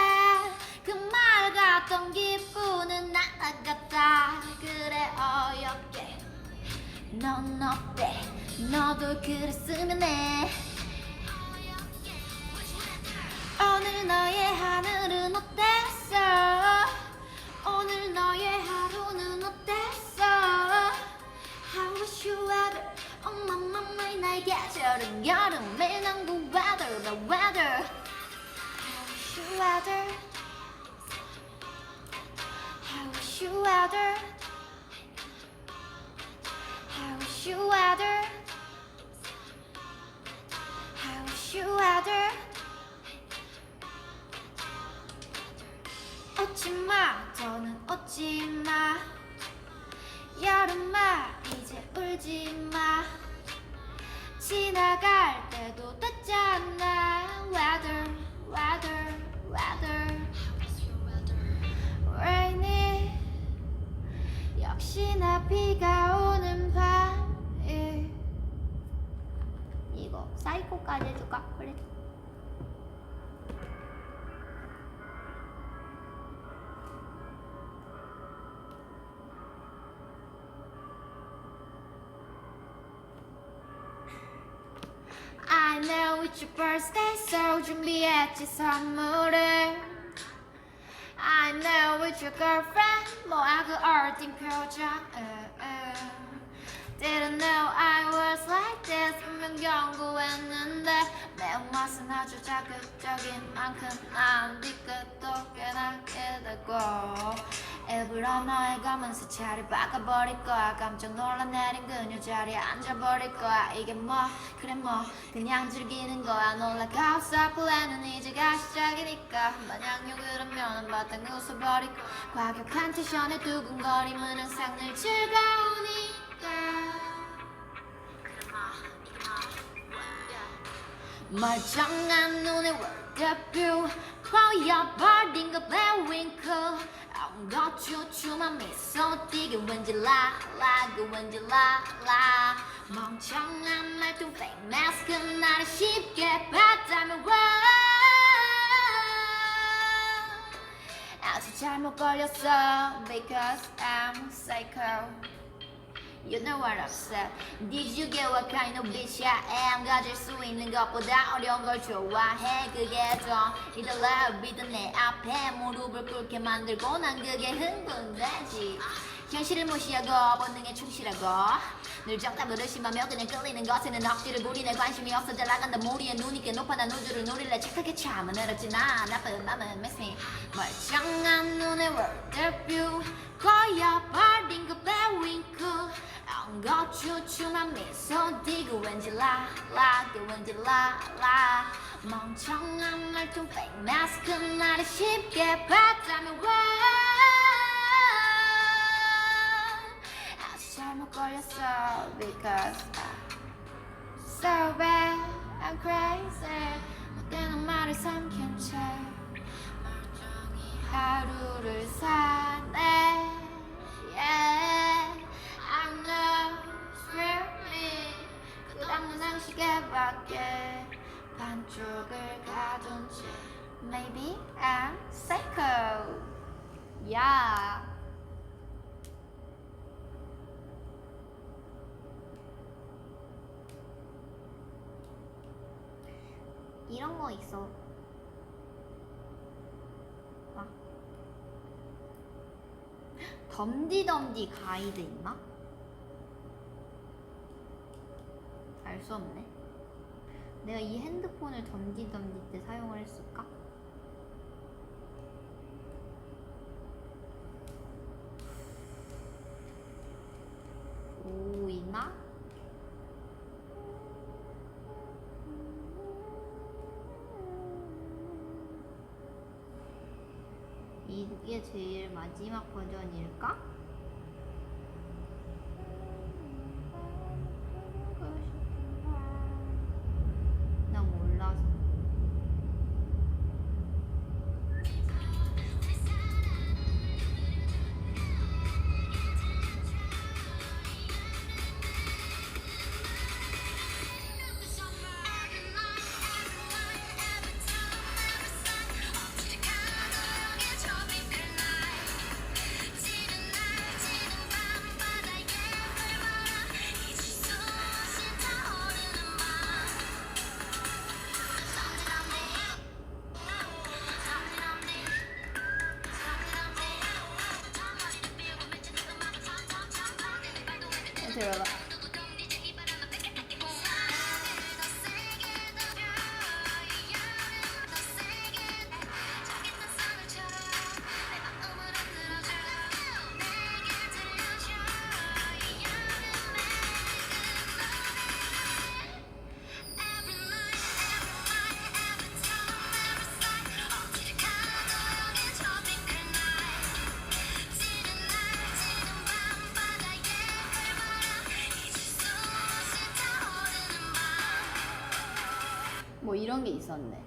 그 말 같던 기분은 날아갔다 그래 어렵게 넌 어때 너도 그랬으면 해 오늘 너의 하늘은 어땠어 오늘 너의 하루는 어땠어 How was your weather 어머머마이 나의 계절은 여름 매일 난구 weather the weather How was your weather How was your weather How was your weather How was your weather 웃지마 더는 웃지마 여름아 이제 울지마 지나갈 때도 됐잖아 Weather weather weather Rainy 역시나 비가 오는 밤에 이거 사이코까지 해줄까? 그래 I know it's your birthday so 준비했지 선물을 I know it's your girlfriend 뭐야 그 얼린 표정 Didn't know I was like this 분명 경고했는데 매운맛은 아주 자극적인 만큼 난 뒤끝도 깨닫게 되고 일부러 너의 검은 세차를 바꿔버릴 거야 깜짝 놀라 내린 그녀 자리에 앉아버릴 거야 이게 뭐 그래 뭐 그냥 즐기는 거야 놀라가서 플랜은 이제가 시작이니까 마냥 욕을 하면 바탕 웃어버리고 과격한 텐션에 두근거림은 항상 늘 즐거우니까 멀쩡한 눈에 월드뷰 보여버린 그 배윙크 아무것 주춤한 미소 띠게 왠지 라라 그 왠지 라라 멍청한 말투 fake mask 나를 쉽게 봤다면 와 아주 잘못 걸렸어 because I'm psycho You know what I'm saying Did you get what kind of bitch I am 가질 수 있는 것보다 어려운 걸 좋아해 그게 더 이달라 믿은 내 앞에 무릎을 꿇게 만들고 난 그게 흥분되지 현실을 무시하고 본능에 충실하고 늘 정답을 의심하며 그냥 끌리는 것에는 억지를 부리네 관심이 없어 잘 나간다 무리에 눈이 꽤 높아 난 우주를 누릴래 착하게 참은 어렵진 않아 나쁜 맘은 miss me 멀쩡한 눈에 월드뷰 거여버린 그 배윙크 엉거 주춤한 미소 띠고 왠지 라라 그 왠지 라라 멍청한 말투 fake mask 나를 쉽게 봤다면 와 아주 잘못 걸렸어 because I'm so bad I'm crazy 어때는 말을 삼킨 채 하루를 사네 yeah I'm not really 끝없는 상식에밖에 반쪽을 가둔 채 Maybe I'm psycho yeah 이런 거 있어. 봐. 덤디덤디 가이드 있나? 알 수 없네. 내가 이 핸드폰을 덤디덤디 때 사용을 했을까? 오, 있나? 이게 제일 마지막 버전일까? 나 몰라서. 들어봐. 뭐 이런 게 있었네.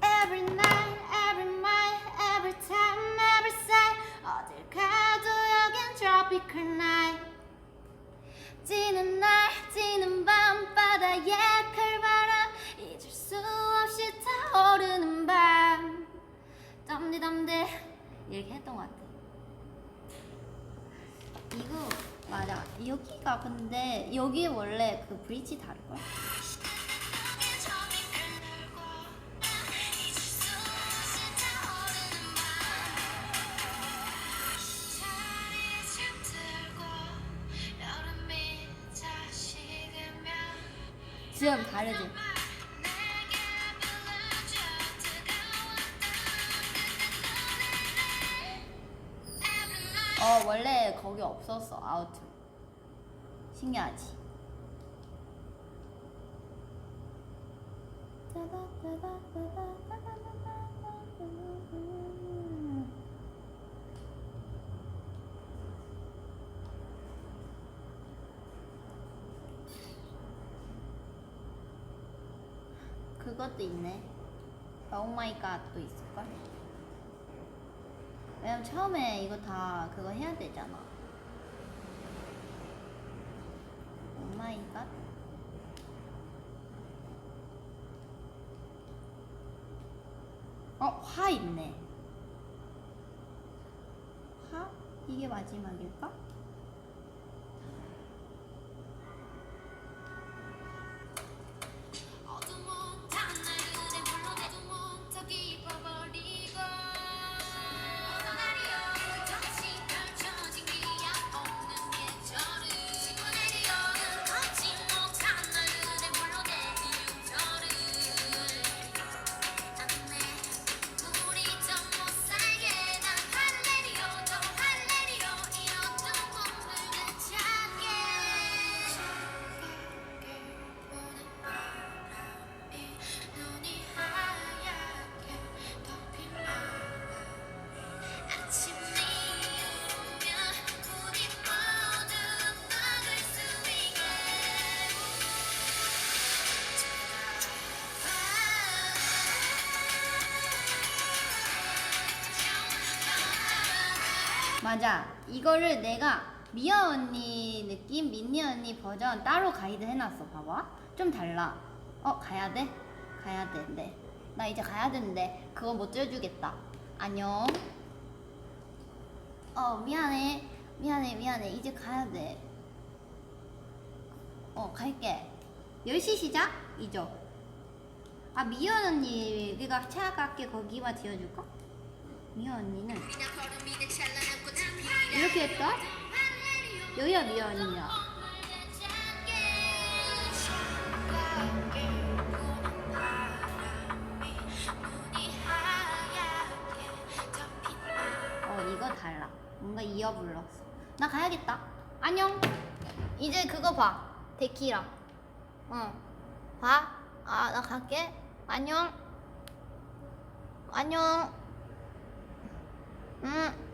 Every night, every night, every time, every sight. 어딜 가도 여긴 tropical night. 지는 날, 지는 밤바다에 칼바람. 잊을 수 없이 타오르는 밤. 덤디덤디 이렇게 했던 것 같아. 이거 맞아. 여기가 근데 여기 원래 그 브릿지 다를걸? 지금 다르지? 원래 거기 없었어. 아우트. 신기하지? 그것도 있네. 오마이갓도 있을걸? 왜냐면 처음에 이거 다 그거 해야 되잖아. 오마이갓? 화 있네. 화? 이게 마지막일까? 맞아. 이거를 내가 미아 언니 느낌, 민니 언니 버전 따로 가이드 해놨어. 봐봐. 좀 달라. 가야 돼? 가야 되는데. 나 이제 가야 되는데. 그거 못 들어주겠다. 안녕. 미안해. 미안해. 이제 가야 돼. 갈게. 10시 시작? 이죠? 아 미연 언니 우리가 차갑게 거기만 지어줄까? 미연 언니는 이렇게 했다? 여기가 미연 언니야. 이거 달라. 뭔가 이어 불렀어. 나 가야겠다. 안녕. 이제 그거 봐. 데키라. 봐. 아, 나 갈게. 안녕. 안녕. 응.